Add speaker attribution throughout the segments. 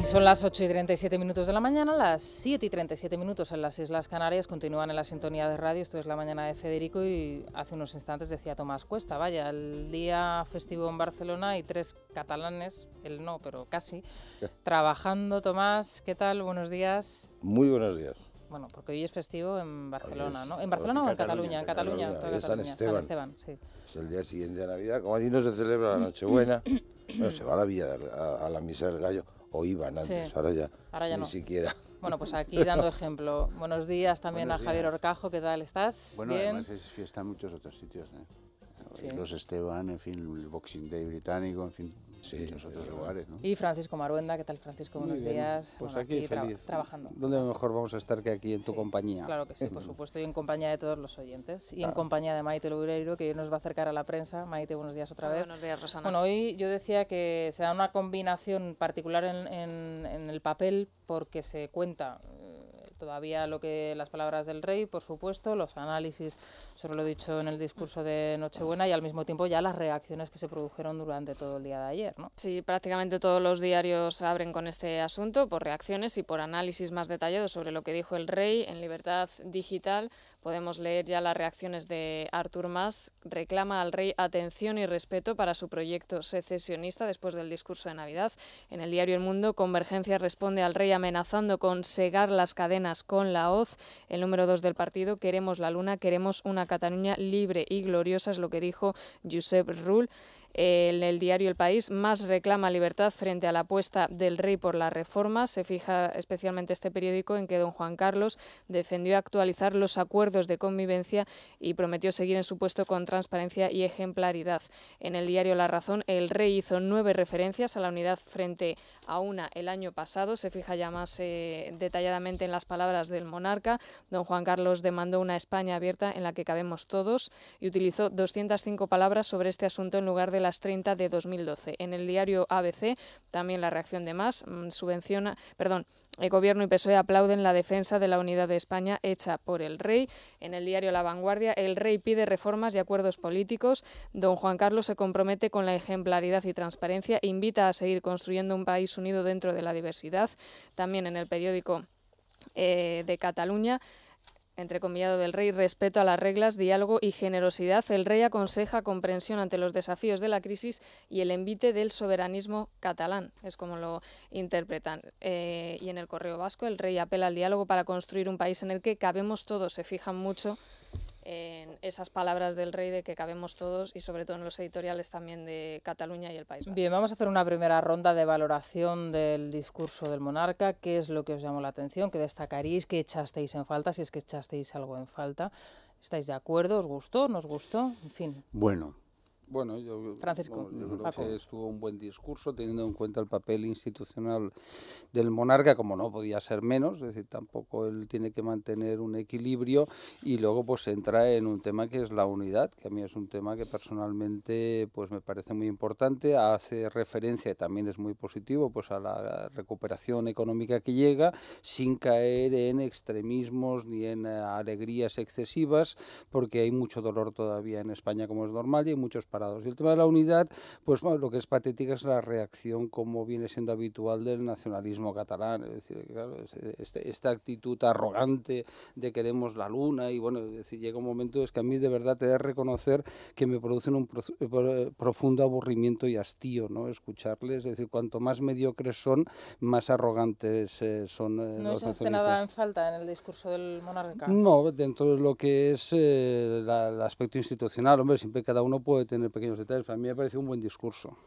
Speaker 1: Y son las 8:37 de la mañana, las 7:37 en las Islas Canarias. Continúan en la sintonía de radio. Esto es La Mañana de Federico y hace unos instantes decía Tomás Cuesta, vaya, el día festivo en Barcelona y 3 catalanes, él no, pero casi, trabajando. Tomás, ¿qué tal? Buenos días.
Speaker 2: Muy buenos días.
Speaker 1: Bueno, porque hoy es festivo en Barcelona, ¿no? ¿En Barcelona o en Cataluña? En Cataluña, toda
Speaker 2: es San
Speaker 1: Cataluña.
Speaker 2: Esteban.
Speaker 1: San Esteban, sí.
Speaker 2: Es el día siguiente a Navidad. Como allí no se celebra la Nochebuena, bueno, se va a la villa, a la misa del gallo, o iban antes,
Speaker 1: Sí.
Speaker 2: ahora ya
Speaker 1: Ni
Speaker 2: no. Siquiera.
Speaker 1: Bueno, pues aquí dando ejemplo. Buenos días también
Speaker 3: Buenos
Speaker 1: a Javier
Speaker 3: días.
Speaker 1: Horcajo, ¿qué tal estás?
Speaker 3: Bueno,
Speaker 1: ¿Bien?
Speaker 3: además es fiesta en muchos otros sitios, ¿eh?
Speaker 1: Sí.
Speaker 3: Los Esteban, en fin, el Boxing Day británico, en fin,
Speaker 2: Sí,
Speaker 3: muchos otros
Speaker 2: sí.
Speaker 3: lugares, ¿no?
Speaker 1: Y Francisco Maruenda, ¿qué tal, Francisco?
Speaker 4: Muy
Speaker 1: Buenos
Speaker 4: bien.
Speaker 1: días.
Speaker 4: Pues
Speaker 1: Bueno,
Speaker 4: aquí feliz.
Speaker 1: trabajando.
Speaker 4: ¿Dónde mejor vamos a estar que aquí en tu
Speaker 1: Sí,
Speaker 4: compañía?
Speaker 1: Claro que sí, por supuesto, y en compañía de todos los oyentes. Y en
Speaker 4: Claro.
Speaker 1: compañía de Maite Loureiro, que hoy nos va a acercar a la prensa. Maite, buenos días otra vez.
Speaker 5: Buenos días, Rosana.
Speaker 1: Bueno, hoy yo decía que se da una combinación particular en el papel porque se cuenta todavía las palabras del rey, por supuesto, los análisis sobre lo dicho en el discurso de Nochebuena y al mismo tiempo ya las reacciones que se produjeron durante todo el día de ayer, ¿no?
Speaker 5: Sí, prácticamente todos los diarios abren con este asunto por reacciones y por análisis más detallados sobre lo que dijo el rey. En Libertad Digital podemos leer ya las reacciones de Artur Mas. Reclama al rey atención y respeto para su proyecto secesionista después del discurso de Navidad. En el diario El Mundo, Convergencia responde al rey amenazando con segar las cadenas con la hoz. El número 2 del partido, queremos la luna, queremos una Cataluña libre y gloriosa, es lo que dijo Josep Rull. En el diario El País, Mas reclama libertad frente a la apuesta del rey por las reformas. Se fija especialmente este periódico en que don Juan Carlos defendió actualizar los acuerdos de convivencia y prometió seguir en su puesto con transparencia y ejemplaridad. En el diario La Razón, el rey hizo 9 referencias a la unidad frente a una el año pasado. Se fija ya más detalladamente en las palabras del monarca. Don Juan Carlos demandó una España abierta en la que cabemos todos y utilizó 205 palabras sobre este asunto en lugar de las 30 de 2012. En el diario ABC, también la reacción de Mas, el Gobierno y PSOE aplauden la defensa de la unidad de España hecha por el rey. En el diario La Vanguardia, el rey pide reformas y acuerdos políticos. Don Juan Carlos se compromete con la ejemplaridad y transparencia e invita a seguir construyendo un país unido dentro de la diversidad. También en el periódico de Cataluña, entrecomillado del rey, respeto a las reglas, diálogo y generosidad. El rey aconseja comprensión ante los desafíos de la crisis y el envite del soberanismo catalán, es como lo interpretan. Y en el Correo Vasco, el rey apela al diálogo para construir un país en el que cabemos todos. Se fijan mucho en esas palabras del rey de que cabemos todos y sobre todo en los editoriales también de Cataluña y el País Vasco.
Speaker 1: Bien, vamos a hacer una primera ronda de valoración del discurso del monarca. ¿Qué es lo que os llamó la atención? ¿Qué destacaríais? ¿Qué echasteis en falta? Si es que echasteis algo en falta. ¿Estáis de acuerdo? ¿Os gustó? ¿No os gustó? En fin.
Speaker 3: Bueno,
Speaker 4: Yo
Speaker 1: Francisco,
Speaker 4: creo que estuvo un buen discurso teniendo en cuenta el papel institucional del monarca, como no podía ser menos, es decir, tampoco él tiene que mantener un equilibrio y luego pues entra en un tema que es la unidad, que a mí es un tema que personalmente pues me parece muy importante, hace referencia, y también es muy positivo, pues a la recuperación económica que llega, sin caer en extremismos ni en alegrías excesivas, porque hay mucho dolor todavía en España como es normal y hay muchos parados. Y el tema de la unidad, pues bueno, lo que es patética es la reacción como viene siendo habitual del nacionalismo catalán, es decir, claro, esta actitud arrogante de queremos la luna y bueno, es decir, llega un momento es que a mí de verdad te he de reconocer que me producen un profundo aburrimiento y hastío, ¿no? Escucharles, es decir, cuanto más mediocres son, más arrogantes son
Speaker 1: ¿No
Speaker 4: los
Speaker 1: echaste nada en falta en el discurso del monarca?
Speaker 4: No, dentro de lo que es el aspecto institucional, hombre, siempre cada uno puede tener pequeños detalles. A mí me pareció un buen discurso.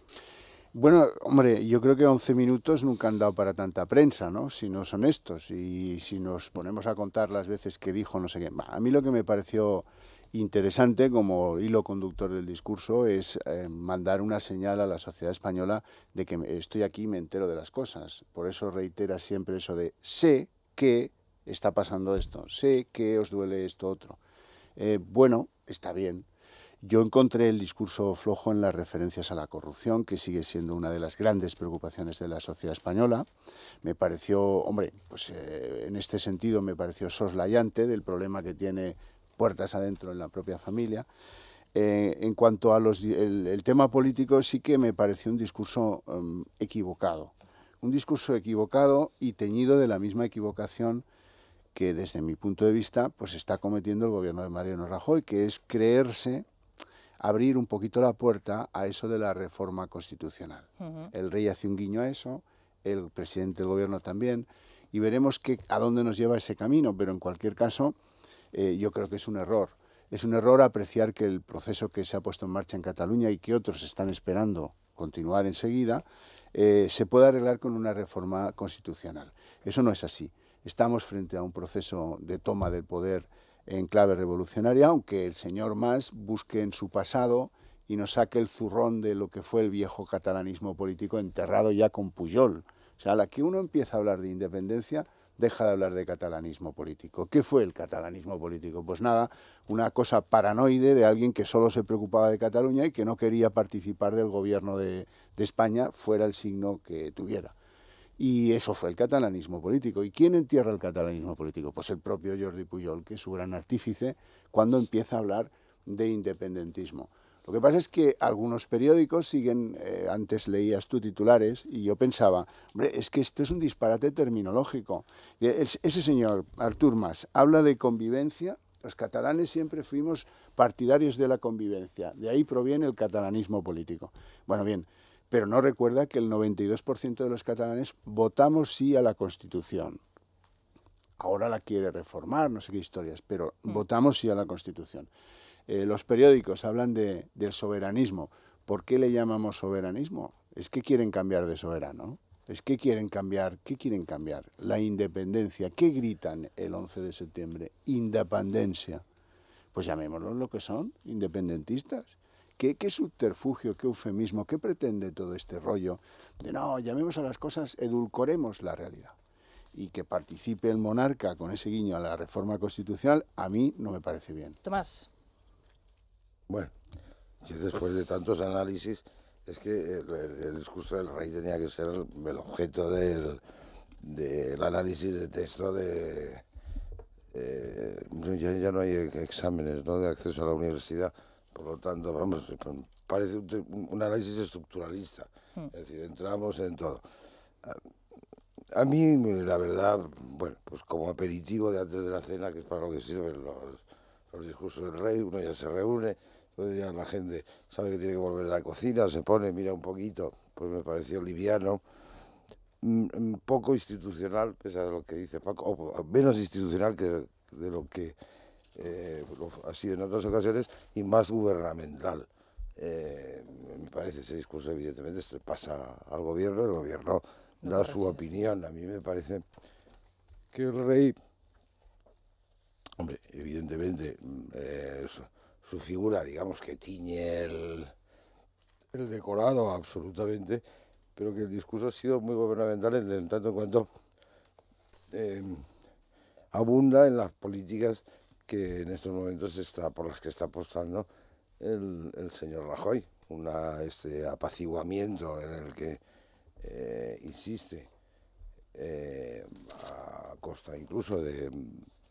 Speaker 3: Bueno, hombre, yo creo que 11 minutos nunca han dado para tanta prensa, ¿no? Si no son estos. Y si nos ponemos a contar las veces que dijo, no sé qué. A mí lo que me pareció interesante como hilo conductor del discurso es mandar una señal a la sociedad española de que estoy aquí y me entero de las cosas. Por eso reitera siempre eso de sé que está pasando esto, sé que os duele esto otro. Bueno, está bien. Yo encontré el discurso flojo en las referencias a la corrupción, que sigue siendo una de las grandes preocupaciones de la sociedad española. Me pareció, hombre, pues en este sentido me pareció soslayante del problema que tiene puertas adentro en la propia familia. En cuanto a el tema político, sí que me pareció un discurso equivocado. un discurso equivocado y teñido de la misma equivocación que desde mi punto de vista pues está cometiendo el gobierno de Mariano Rajoy, que es creerse abrir un poquito la puerta a eso de la reforma constitucional. El rey hace un guiño a eso, el presidente del gobierno también, y veremos a dónde nos lleva ese camino, pero en cualquier caso yo creo que es un error. Es un error apreciar que el proceso que se ha puesto en marcha en Cataluña y que otros están esperando continuar enseguida, se puede arreglar con una reforma constitucional. Eso no es así. Estamos frente a un proceso de toma del poder en clave revolucionaria, aunque el señor Mas busque en su pasado y nos saque el zurrón de lo que fue el viejo catalanismo político enterrado ya con Pujol. O sea, a la que uno empieza a hablar de independencia, deja de hablar de catalanismo político. ¿Qué fue el catalanismo político? Pues nada, una cosa paranoide de alguien que solo se preocupaba de Cataluña y que no quería participar del gobierno de España, fuera el signo que tuviera. Y eso fue el catalanismo político. ¿Y quién entierra el catalanismo político? Pues el propio Jordi Pujol, que es su gran artífice, cuando empieza a hablar de independentismo. Lo que pasa es que algunos periódicos siguen, antes leías tú titulares, y yo pensaba, hombre, es que esto es un disparate terminológico. Ese señor, Artur Mas, habla de convivencia. Los catalanes siempre fuimos partidarios de la convivencia. De ahí proviene el catalanismo político. Bueno, bien, pero no recuerda que el 92% de los catalanes votamos sí a la Constitución. Ahora la quiere reformar, no sé qué historias, pero votamos sí a la Constitución. Los periódicos hablan del soberanismo. ¿Por qué le llamamos soberanismo? Es que quieren cambiar de soberano. Es que quieren cambiar. ¿Qué quieren cambiar? La independencia. ¿Qué gritan el 11 de septiembre? Independencia. Pues llamémoslo lo que son, independentistas. ¿Qué subterfugio, qué eufemismo, qué pretende todo este rollo de no, llamemos a las cosas, edulcoremos la realidad? Y que participe el monarca con ese guiño a la reforma constitucional, a mí no me parece bien.
Speaker 1: Tomás.
Speaker 2: Bueno, yo después de tantos análisis, es que el discurso del rey tenía que ser el objeto del análisis de texto ya no hay exámenes, ¿no?, de acceso a la universidad. Por lo tanto, vamos, parece un análisis estructuralista. Es decir, entramos en todo. A mí, la verdad, bueno, pues como aperitivo de antes de la cena, que es para lo que sirven los discursos del rey, uno ya se reúne, entonces ya la gente sabe que tiene que volver a la cocina, se pone, mira un poquito, pues me pareció liviano, poco institucional, pese a lo que dice Paco, o menos institucional que de lo que ha sido en otras ocasiones, y más gubernamental. Me parece ese discurso, evidentemente, se pasa al gobierno, el gobierno da su opinión. A mí me parece que el rey, hombre, evidentemente, su figura, digamos, que tiñe el decorado absolutamente, pero que el discurso ha sido muy gubernamental en tanto en cuanto abunda en las políticas que en estos momentos por las que está apostando el señor Rajoy, este apaciguamiento en el que insiste a costa incluso de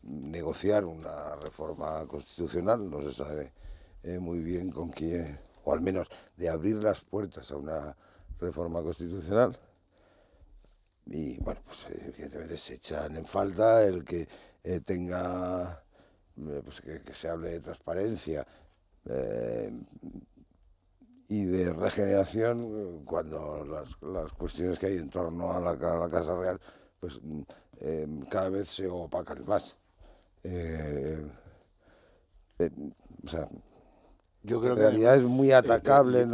Speaker 2: negociar una reforma constitucional, no se sabe muy bien con quién, o al menos de abrir las puertas a una reforma constitucional. Y bueno, pues evidentemente se echan en falta el que tenga, pues que se hable de transparencia y de regeneración, cuando las cuestiones que hay en torno a la Casa Real, pues cada vez se opacan más. O sea,
Speaker 3: yo creo
Speaker 2: en realidad
Speaker 3: que
Speaker 2: es muy atacable.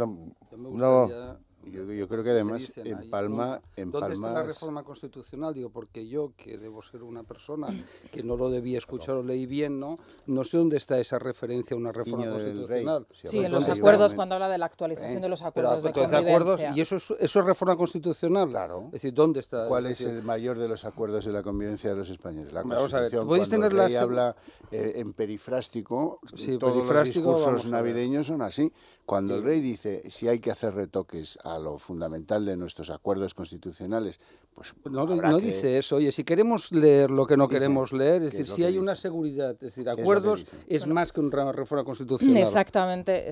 Speaker 3: Yo creo que además en Palma...
Speaker 4: ¿Dónde está la reforma constitucional? Digo, porque yo, que debo ser una persona que no lo debía escuchar o leí bien, no sé dónde está esa referencia a una reforma constitucional.
Speaker 1: Sí, en los acuerdos, cuando habla de la actualización de los acuerdos de convivencia.
Speaker 4: ¿Y eso es reforma constitucional?
Speaker 3: Claro.
Speaker 4: Es decir, ¿dónde está?
Speaker 3: ¿Cuál es el mayor de los acuerdos de la convivencia de los españoles? La
Speaker 4: Vamos a ver,
Speaker 3: Constitución.
Speaker 4: ¿podéis
Speaker 3: Cuando
Speaker 4: tener
Speaker 3: el rey habla en perifrástico,
Speaker 4: Sí,
Speaker 3: todos
Speaker 4: perifrástico,
Speaker 3: los discursos
Speaker 4: vamos a ver.
Speaker 3: navideños son así. cuando el rey dice si hay que hacer retoques a lo fundamental de nuestros acuerdos constitucionales, pues
Speaker 4: no dice eso. Oye, si queremos leer lo que no queremos leer, es decir, si hay una seguridad, es decir, acuerdos es más que una reforma constitucional.
Speaker 1: Exactamente,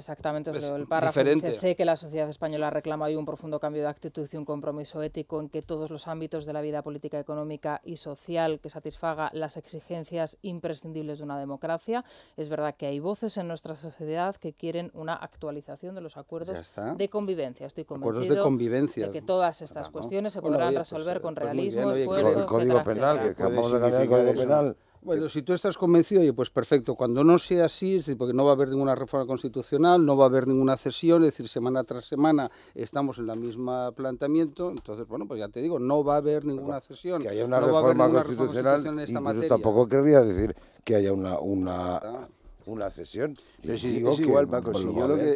Speaker 1: os leo el párrafo.
Speaker 4: Diferente.
Speaker 1: Dice, sé que la sociedad española reclama hoy un profundo cambio de actitud y un compromiso ético en que todos los ámbitos de la vida política, económica y social que satisfaga las exigencias imprescindibles de una democracia. Es verdad que hay voces en nuestra sociedad que quieren una actualización de los acuerdos de convivencia. Estoy convencido de que todas estas cuestiones se podrán resolver con realismo, esfuerzo,
Speaker 2: el Código Penal, que acabamos de cambiar el Código Penal.
Speaker 4: Bueno, si tú estás convencido, oye, pues perfecto. Cuando no sea así, es decir, porque no va a haber ninguna reforma constitucional, no va a haber ninguna cesión, es decir, semana tras semana estamos en la misma planteamiento, entonces, bueno, pues ya te digo, no va a haber ninguna cesión.
Speaker 2: Que haya una reforma constitucional en esta materia. Tampoco querría decir que haya una cesión.
Speaker 3: Pero si es igual, Paco, si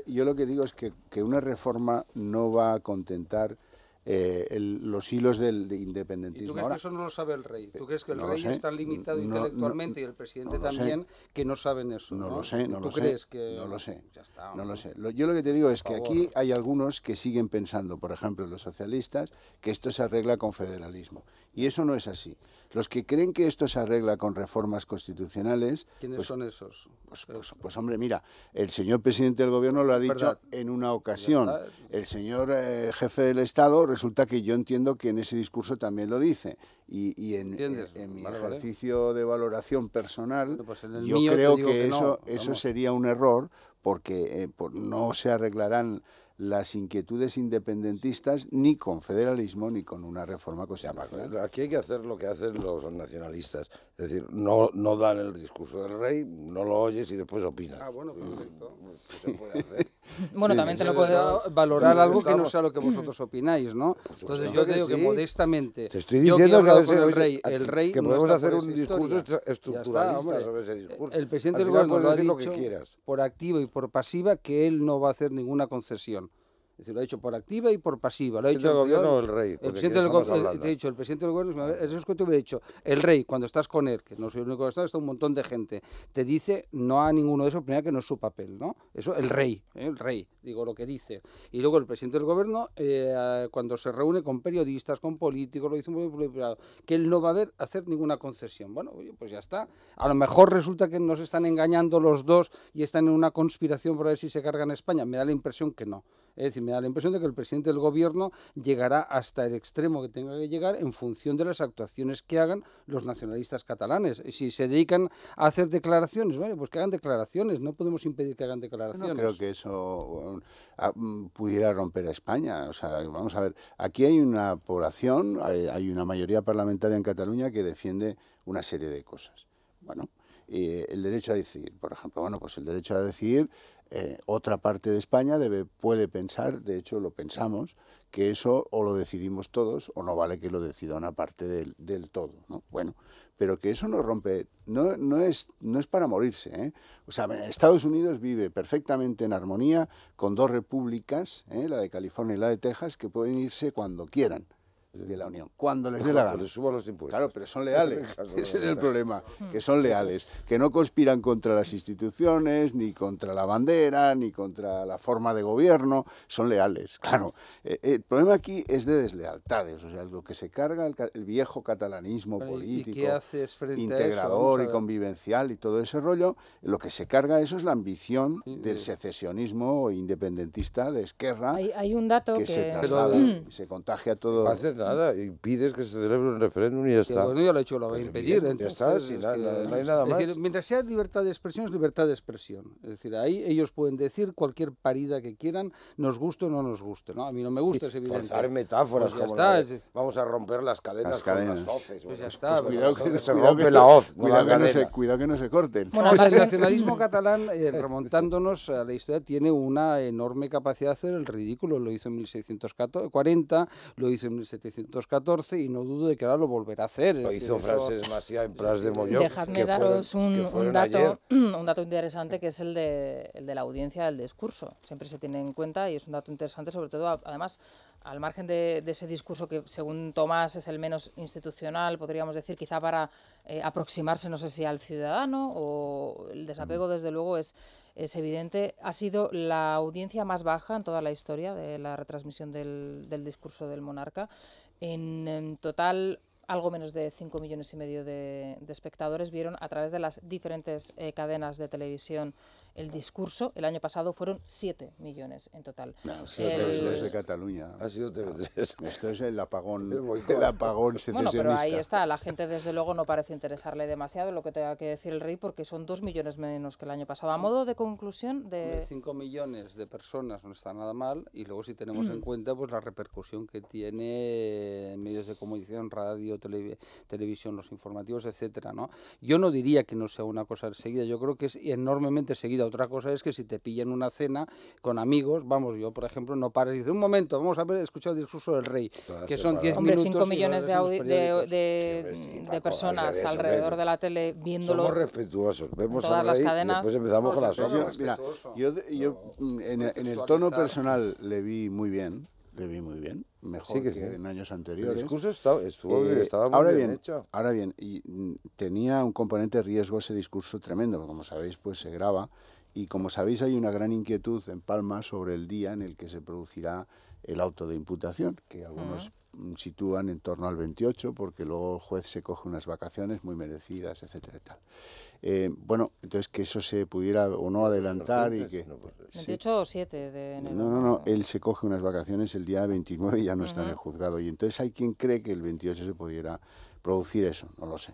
Speaker 3: yo lo que digo es que una reforma no va a contentar los hilos del independentismo.
Speaker 4: ¿Y tú crees que eso no lo sabe el rey? ¿Tú crees que el rey está limitado intelectualmente y el presidente también, que no saben eso?
Speaker 3: No lo sé, no lo sé.
Speaker 4: ¿Tú crees que...?
Speaker 3: No lo sé.
Speaker 4: Ya está,
Speaker 3: no lo sé. Yo lo que te digo es que aquí hay algunos que siguen pensando, por ejemplo, los socialistas, que esto se arregla con federalismo. Y eso no es así. Los que creen que esto se arregla con reformas constitucionales...
Speaker 4: ¿Quiénes son esos?
Speaker 3: Pues hombre, mira, el señor presidente del gobierno lo ha dicho en una ocasión. El señor jefe del Estado, resulta que yo entiendo que en ese discurso también lo dice. Y en mi ejercicio de valoración personal, yo creo que eso sería un error, porque no se arreglarán las inquietudes independentistas ni con federalismo ni con una reforma constitucional.
Speaker 2: Aquí hay que hacer lo que hacen los nacionalistas, es decir, no dan el discurso del rey, no lo oyes y después opinas.
Speaker 4: Ah, bueno, perfecto.
Speaker 2: ¿Qué se puede hacer?
Speaker 1: Bueno, también te lo puedes
Speaker 4: valorar algo que no sea lo que vosotros opináis, ¿no? Entonces yo te digo que modestamente,
Speaker 2: te estoy diciendo que
Speaker 4: el rey
Speaker 2: que podemos hacer un discurso estructuralista sobre ese discurso.
Speaker 4: El presidente del gobierno lo ha dicho por activa y por pasiva que él no va a hacer ninguna concesión. Es decir, lo ha dicho por activa y por pasiva. Lo ha dicho
Speaker 2: el gobierno o el rey.
Speaker 4: El presidente del gobierno, te he dicho, el presidente del gobierno, eso es que te hubiera dicho. El rey, cuando estás con él, que no soy el único que está un montón de gente, te dice no a ninguno de esos, primero que no es su papel, ¿no? Eso, el rey, digo lo que dice. Y luego el presidente del gobierno, cuando se reúne con periodistas, con políticos, lo dice muy privado, que él no va a hacer ninguna concesión. Bueno, oye, pues ya está. A lo mejor resulta que nos están engañando los dos y están en una conspiración por ver si se cargan España. Me da la impresión que no. Es decir, me da la impresión de que el presidente del gobierno llegará hasta el extremo que tenga que llegar en función de las actuaciones que hagan los nacionalistas catalanes. Y si se dedican a hacer declaraciones, bueno, pues que hagan declaraciones, no podemos impedir que hagan declaraciones.
Speaker 3: No creo que eso pudiera romper a España. O sea, vamos a ver, aquí hay una población, hay una mayoría parlamentaria en Cataluña que defiende una serie de cosas. Bueno, el derecho a decidir, por ejemplo, bueno, pues el derecho a decidir, otra parte de España puede pensar, de hecho lo pensamos, que eso o lo decidimos todos o no vale que lo decida una parte del todo, ¿no? Bueno, pero que eso no rompe, no es para morirse, ¿eh? O sea, Estados Unidos vive perfectamente en armonía con dos repúblicas, la de California y la de Texas, que pueden irse cuando quieran de la Unión, cuando les dé la gana.
Speaker 2: Les suban los impuestos.
Speaker 3: Claro, pero son leales. Ese es el problema, que son leales, que no conspiran contra las instituciones, ni contra la bandera, ni contra la forma de gobierno, son leales. Claro, el problema aquí es de deslealtades, o sea, lo que se carga el viejo catalanismo político,
Speaker 4: ¿y qué haces frente
Speaker 3: integrador
Speaker 4: a eso?
Speaker 3: Y convivencial y todo ese rollo, lo que se carga eso es la ambición del secesionismo independentista de Esquerra,
Speaker 1: hay un dato
Speaker 3: que se traslada, se contagia todo.
Speaker 2: Nada, impides que se celebre un referéndum y ya está.
Speaker 4: Bueno, ya lo he dicho, lo voy a impedir.
Speaker 2: Bien,
Speaker 4: entonces,
Speaker 2: ya está, no hay nada más.
Speaker 4: Es decir, mientras sea libertad de expresión, es libertad de expresión. Es decir, ahí ellos pueden decir cualquier parida que quieran, nos guste o no nos guste, ¿no? A mí no me gusta, es evidente.
Speaker 2: Forzar metáforas,
Speaker 4: pues
Speaker 2: como
Speaker 4: está,
Speaker 2: vamos a romper las cadenas con las hoces.
Speaker 4: Pues ya está.
Speaker 3: Pues cuidado que
Speaker 2: se rompe la hoz.
Speaker 3: Cuidado que no se corten.
Speaker 4: Bueno, el nacionalismo catalán, remontándonos a la historia, tiene una enorme capacidad de hacer el ridículo. Lo hizo en 1640, lo hizo en 1714 y no dudo de que ahora lo volverá a hacer.
Speaker 2: Lo hizo Francesc Macià en Pras de Molló.
Speaker 1: Dejadme daros un dato interesante, que es el de la audiencia del discurso. Siempre se tiene en cuenta y es un dato interesante, sobre todo, además, al margen de ese discurso que, según Tomás, es el menos institucional, podríamos decir, quizá para aproximarse, no sé si al ciudadano, o el desapego, desde luego, es es evidente. Ha sido la audiencia más baja en toda la historia de la retransmisión del discurso del monarca. En total, algo menos de 5,5 millones de espectadores vieron a través de las diferentes cadenas de televisión el discurso. El año pasado fueron 7 millones en total.
Speaker 3: No, TV3 de Cataluña.
Speaker 2: Ha sido TV3.
Speaker 3: Esto es el apagón secesionista.
Speaker 1: Bueno, pero ahí está. La gente, desde luego, no parece interesarle demasiado lo que tenga que decir el rey, porque son 2 millones menos que el año pasado. A modo de conclusión...
Speaker 4: De 5 millones de personas no está nada mal, y luego si tenemos en cuenta pues la repercusión que tiene en medios de comunicación, radio, televisión, los informativos, etcétera, ¿no? Yo no diría que no sea una cosa seguida, yo creo que es enormemente seguida. Otra cosa es que si te pillan una cena con amigos, vamos, yo por ejemplo no pares y dices, un momento, vamos a ver, escuchar el discurso del rey, que son 10 minutos.
Speaker 1: Hombre, 5 millones de personas alrededor de la tele viéndolo.
Speaker 2: Somos respetuosos, vemos
Speaker 1: todas las cadenas.
Speaker 2: Y después empezamos con las obras.
Speaker 3: Mira, yo en el tono personal le vi muy bien, mejor que en años anteriores.
Speaker 2: El discurso estaba muy bien hecho.
Speaker 3: Ahora bien, tenía un componente de riesgo ese discurso tremendo, como sabéis, pues se graba, y como sabéis hay una gran inquietud en Palma sobre el día en el que se producirá el auto de imputación, que algunos sitúan en torno al 28, porque luego el juez se coge unas vacaciones muy merecidas, etcétera y tal. Bueno, entonces que eso se pudiera o no adelantar y que...
Speaker 1: 28 o 7 de enero.
Speaker 3: No, él se coge unas vacaciones el día 29 y ya no está en el juzgado, y entonces hay quien cree que el 28 se pudiera producir eso, no lo sé.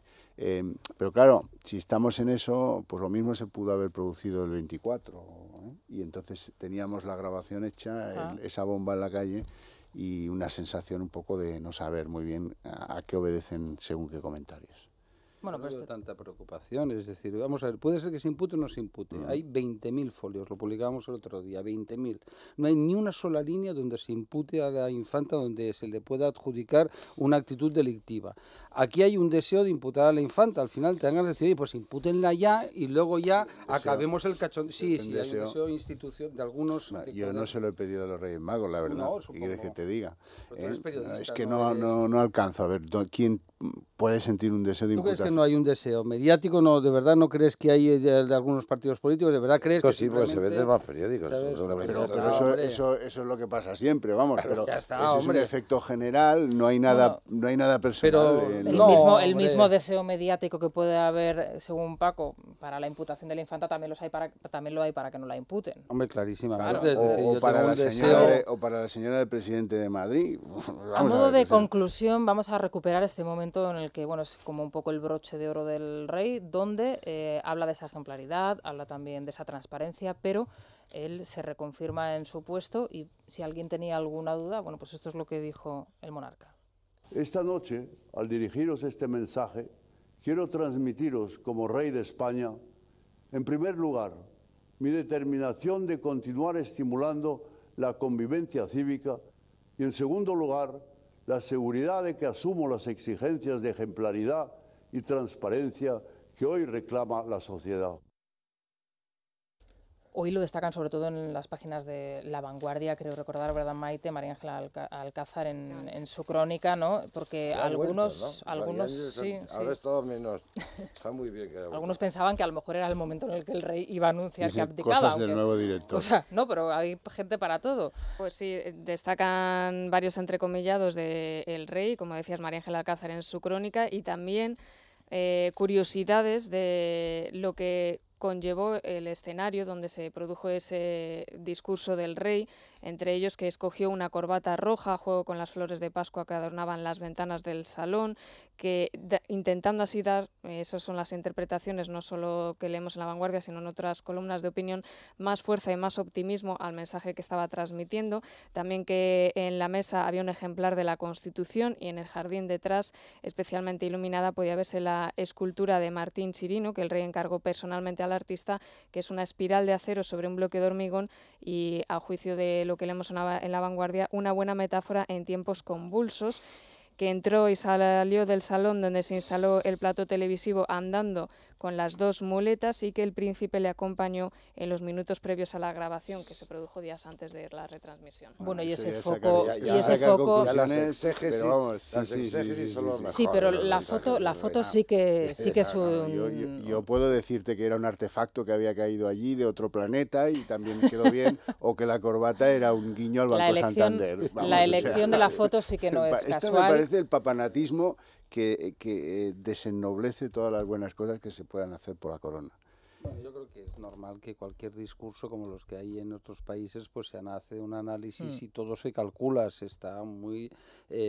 Speaker 3: Pero claro, si estamos en eso, pues lo mismo se pudo haber producido el 24, y entonces teníamos la grabación hecha, esa bomba en la calle, y una sensación un poco de no saber muy bien a qué obedecen según qué comentarios.
Speaker 4: Bueno, no veo tanta preocupación, es decir, vamos a ver, puede ser que se impute o no se impute. Hay 20.000 folios, lo publicábamos el otro día, 20.000. No hay ni una sola línea donde se impute a la infanta, donde se le pueda adjudicar una actitud delictiva. Aquí hay un deseo de imputar a la infanta, al final te dan ganas de decir, oye, pues impútenla ya y luego ya acabemos el cachón. Sí, hay un deseo institución de algunos...
Speaker 3: Yo no se lo he pedido a los Reyes Magos, la verdad. No, ¿qué quieres que te diga? Es que
Speaker 4: no
Speaker 3: alcanzo a ver quién puede sentir un deseo de imputación.
Speaker 4: ¿Tú crees que no hay un deseo mediático? No, ¿de verdad no crees que hay de algunos partidos políticos? ¿De verdad crees que
Speaker 2: sí, pues se vende más periódicos.
Speaker 3: Pero eso es lo que pasa siempre, vamos. Pero eso es un efecto general, no hay nada personal.
Speaker 1: El mismo deseo mediático que puede haber, según Paco, para la imputación de la infanta, también lo hay para que no la imputen.
Speaker 4: Hombre, clarísimamente.
Speaker 3: Claro. O para la señora del presidente de Madrid.
Speaker 1: A modo de conclusión, vamos a recuperar este momento en el que, bueno, es como un poco el broche de oro del rey, donde habla de esa ejemplaridad, habla también de esa transparencia, pero él se reconfirma en su puesto, y si alguien tenía alguna duda, bueno, pues esto es lo que dijo el monarca.
Speaker 6: Esta noche, al dirigiros este mensaje, quiero transmitiros como rey de España, en primer lugar, mi determinación de continuar estimulando la convivencia cívica, y en segundo lugar, la seguridad de que asumo las exigencias de ejemplaridad y transparencia que hoy reclama la sociedad.
Speaker 1: Hoy lo destacan sobre todo en las páginas de La Vanguardia, creo recordar, ¿verdad, Maite? María Ángela Alcázar en su crónica, ¿no? Porque algunos sí.
Speaker 2: Ahora es todo menos. Está muy bien.
Speaker 1: Algunos pensaban que a lo mejor era el momento en el que el rey iba a anunciar que abdicaba.
Speaker 3: Cosas del nuevo director.
Speaker 1: No, pero hay gente para todo.
Speaker 5: Pues sí, destacan varios entrecomillados del rey, como decías, María Ángela Alcázar en su crónica, y también curiosidades de lo que conllevó el escenario donde se produjo ese discurso del rey, entre ellos que escogió una corbata roja a juego con las flores de Pascua que adornaban las ventanas del salón, que intentando así dar, esas son las interpretaciones, no solo que leemos en La Vanguardia, sino en otras columnas de opinión, más fuerza y más optimismo al mensaje que estaba transmitiendo. También que en la mesa había un ejemplar de la Constitución, y en el jardín detrás, especialmente iluminada, podía verse la escultura de Martín Chirino, que el rey encargó personalmente al artista, que es una espiral de acero sobre un bloque de hormigón, y a juicio de lo que leemos en La Vanguardia, una buena metáfora en tiempos convulsos. que entró y salió del salón donde se instaló el plató televisivo andando con las dos muletas y que el príncipe le acompañó en los minutos previos a la grabación que se produjo días antes de la retransmisión.
Speaker 1: Bueno, y ese
Speaker 3: eso
Speaker 1: foco...
Speaker 2: las exégesis son lo mejor.
Speaker 1: Sí, pero la foto sí que es un...
Speaker 3: Yo puedo decirte que era un artefacto que había caído allí de otro planeta y también me quedó bien, o que la corbata era un guiño al Banco Santander. Vamos,
Speaker 1: la elección de la foto sí que no es casual.
Speaker 3: Esto me parece el papanatismo que desennoblece todas las buenas cosas que se puedan hacer por la corona.
Speaker 4: Bueno, yo creo que es normal que cualquier discurso, como los que hay en otros países, pues se hace un análisis y todo se calcula, se está muy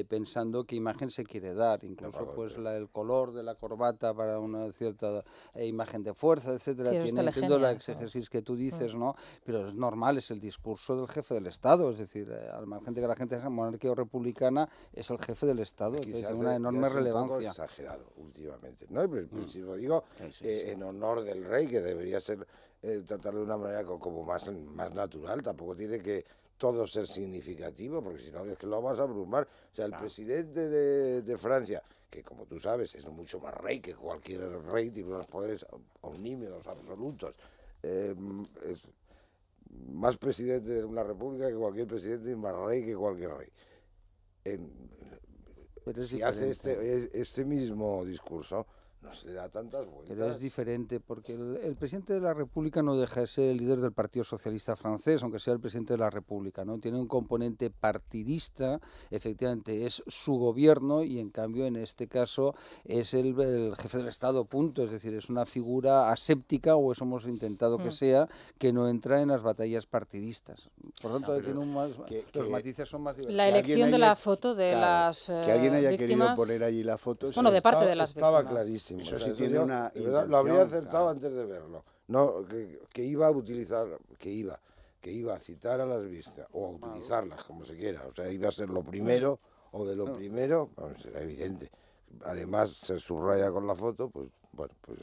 Speaker 4: pensando qué imagen se quiere dar, incluso pues el color de la corbata para una cierta imagen de fuerza, etcétera. Tiene entiendo la exégesis que tú dices, ¿no? Pero es normal, es el discurso del jefe del Estado, es decir, al margen de que la gente sea monárquica o republicana, es el jefe del Estado, entonces tiene una enorme relevancia.
Speaker 2: Un poco exagerado últimamente, ¿no? Si lo digo en honor del rey, que debería ser tratar de una manera como más natural, tampoco tiene que todo ser significativo, porque si no es que lo vas a abrumar. O sea, el presidente de Francia, que como tú sabes es mucho más rey que cualquier rey, tiene unos poderes omnímodos, absolutos, es más presidente de una república que cualquier presidente y más rey que cualquier rey.
Speaker 4: Pero es
Speaker 2: si hace este mismo discurso, no se le da tantas vueltas.
Speaker 4: Pero es diferente, porque el presidente de la República no deja de ser el líder del Partido Socialista francés, aunque sea el presidente de la República, ¿no? Tiene un componente partidista, efectivamente es su gobierno, y en cambio en este caso es el jefe del Estado, punto. Es decir, es una figura aséptica, o eso hemos intentado que sea, que no entra en las batallas partidistas. Por lo tanto, los matices son más diversos.
Speaker 1: La elección de la foto de las
Speaker 3: que alguien haya
Speaker 1: víctimas,
Speaker 3: querido poner allí la foto.
Speaker 1: Bueno, de parte de las víctimas.
Speaker 2: Estaba clarísimo.
Speaker 3: Eso sí tiene una
Speaker 2: lo habría acertado antes de verlo. No, que iba a utilizar, que iba a citar a las vistas, o a utilizarlas, como se quiera. O sea, iba a ser lo primero, o de lo primero, vamos, era evidente. Además, se subraya con la foto, pues, bueno, pues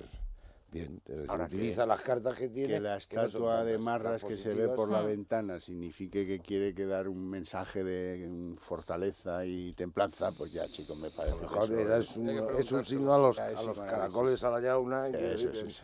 Speaker 2: bien. Es decir, utiliza las cartas que tiene.
Speaker 3: Que la estatua de Marras que se ve por la ventana signifique que quiere dar un mensaje de fortaleza y templanza, pues ya, chicos, me parece.
Speaker 2: Es un signo a los caracoles a la llauna.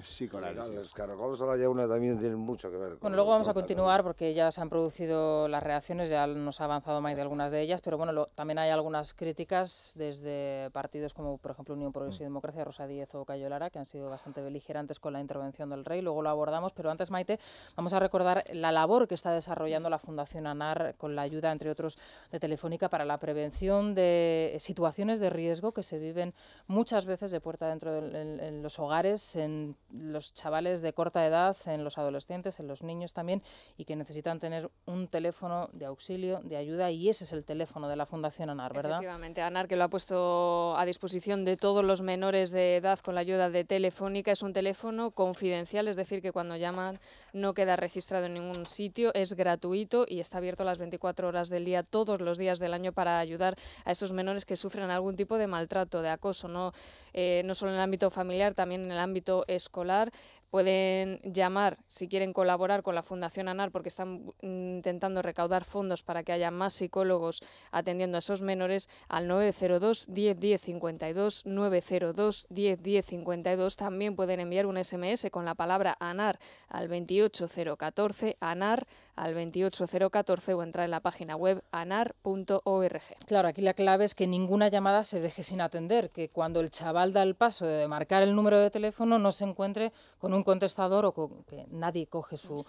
Speaker 3: Sí, con
Speaker 2: los caracoles a la llauna también tienen mucho que ver.
Speaker 1: Bueno, luego vamos a continuar porque ya se han producido las reacciones, ya nos ha avanzado más de algunas de ellas, pero bueno, también hay algunas críticas desde partidos como, por ejemplo, Unión Progreso y Democracia, Rosa Díez o Cayo Lara, que han sido bastante beligerantes con la intervención del rey. Luego lo abordamos, pero antes, Maite, vamos a recordar la labor que está desarrollando la Fundación ANAR con la ayuda, entre otros, de Telefónica para la prevención de situaciones de riesgo que se viven muchas veces de puerta adentro en los hogares, en los chavales de corta edad, en los adolescentes, en los niños también, y que necesitan tener un teléfono de auxilio, de ayuda, y ese es el teléfono de la Fundación ANAR, ¿verdad?
Speaker 5: Efectivamente, ANAR, que lo ha puesto a disposición de todos los menores de edad con la ayuda de Telefónica, es un teléfono confidencial, es decir, que cuando llaman no queda registrado en ningún sitio, es gratuito y está abierto las 24 horas del día, todos los días del año, para ayudar a esos menores que sufren algún tipo de maltrato, de acoso, no solo en el ámbito familiar, también en el ámbito escolar. Pueden llamar si quieren colaborar con la Fundación ANAR, porque están intentando recaudar fondos para que haya más psicólogos atendiendo a esos menores, al 902 10 10 52, 902 10 10 52. También pueden enviar un SMS con la palabra ANAR al 28014, ANAR al 28014, o entrar en la página web anar.org.
Speaker 1: Claro, aquí la clave es que ninguna llamada se deje sin atender, que cuando el chaval da el paso de marcar el número de teléfono no se encuentre con un contestador o con que nadie coge su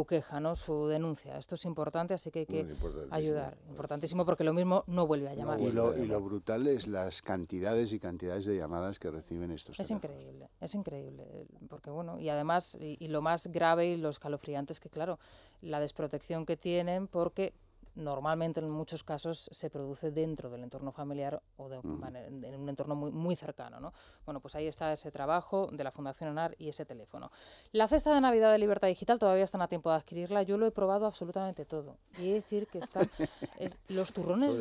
Speaker 1: queja, ¿no?, su denuncia. Esto es importante, así que hay que ayudar. Importantísimo, porque lo mismo no vuelve a llamar.
Speaker 3: Y lo brutal es las cantidades y cantidades de llamadas que reciben estos teléfonos.
Speaker 1: Es increíble, porque bueno, y además, y lo más grave y lo escalofriante es que, claro, la desprotección que tienen, porque normalmente en muchos casos se produce dentro del entorno familiar o en un entorno muy, muy cercano, ¿no? Bueno, pues ahí está ese trabajo de la Fundación ANAR y ese teléfono. La cesta de Navidad de Libertad Digital todavía están a tiempo de adquirirla. Yo lo he probado absolutamente todo. Y he de decir que están los turrones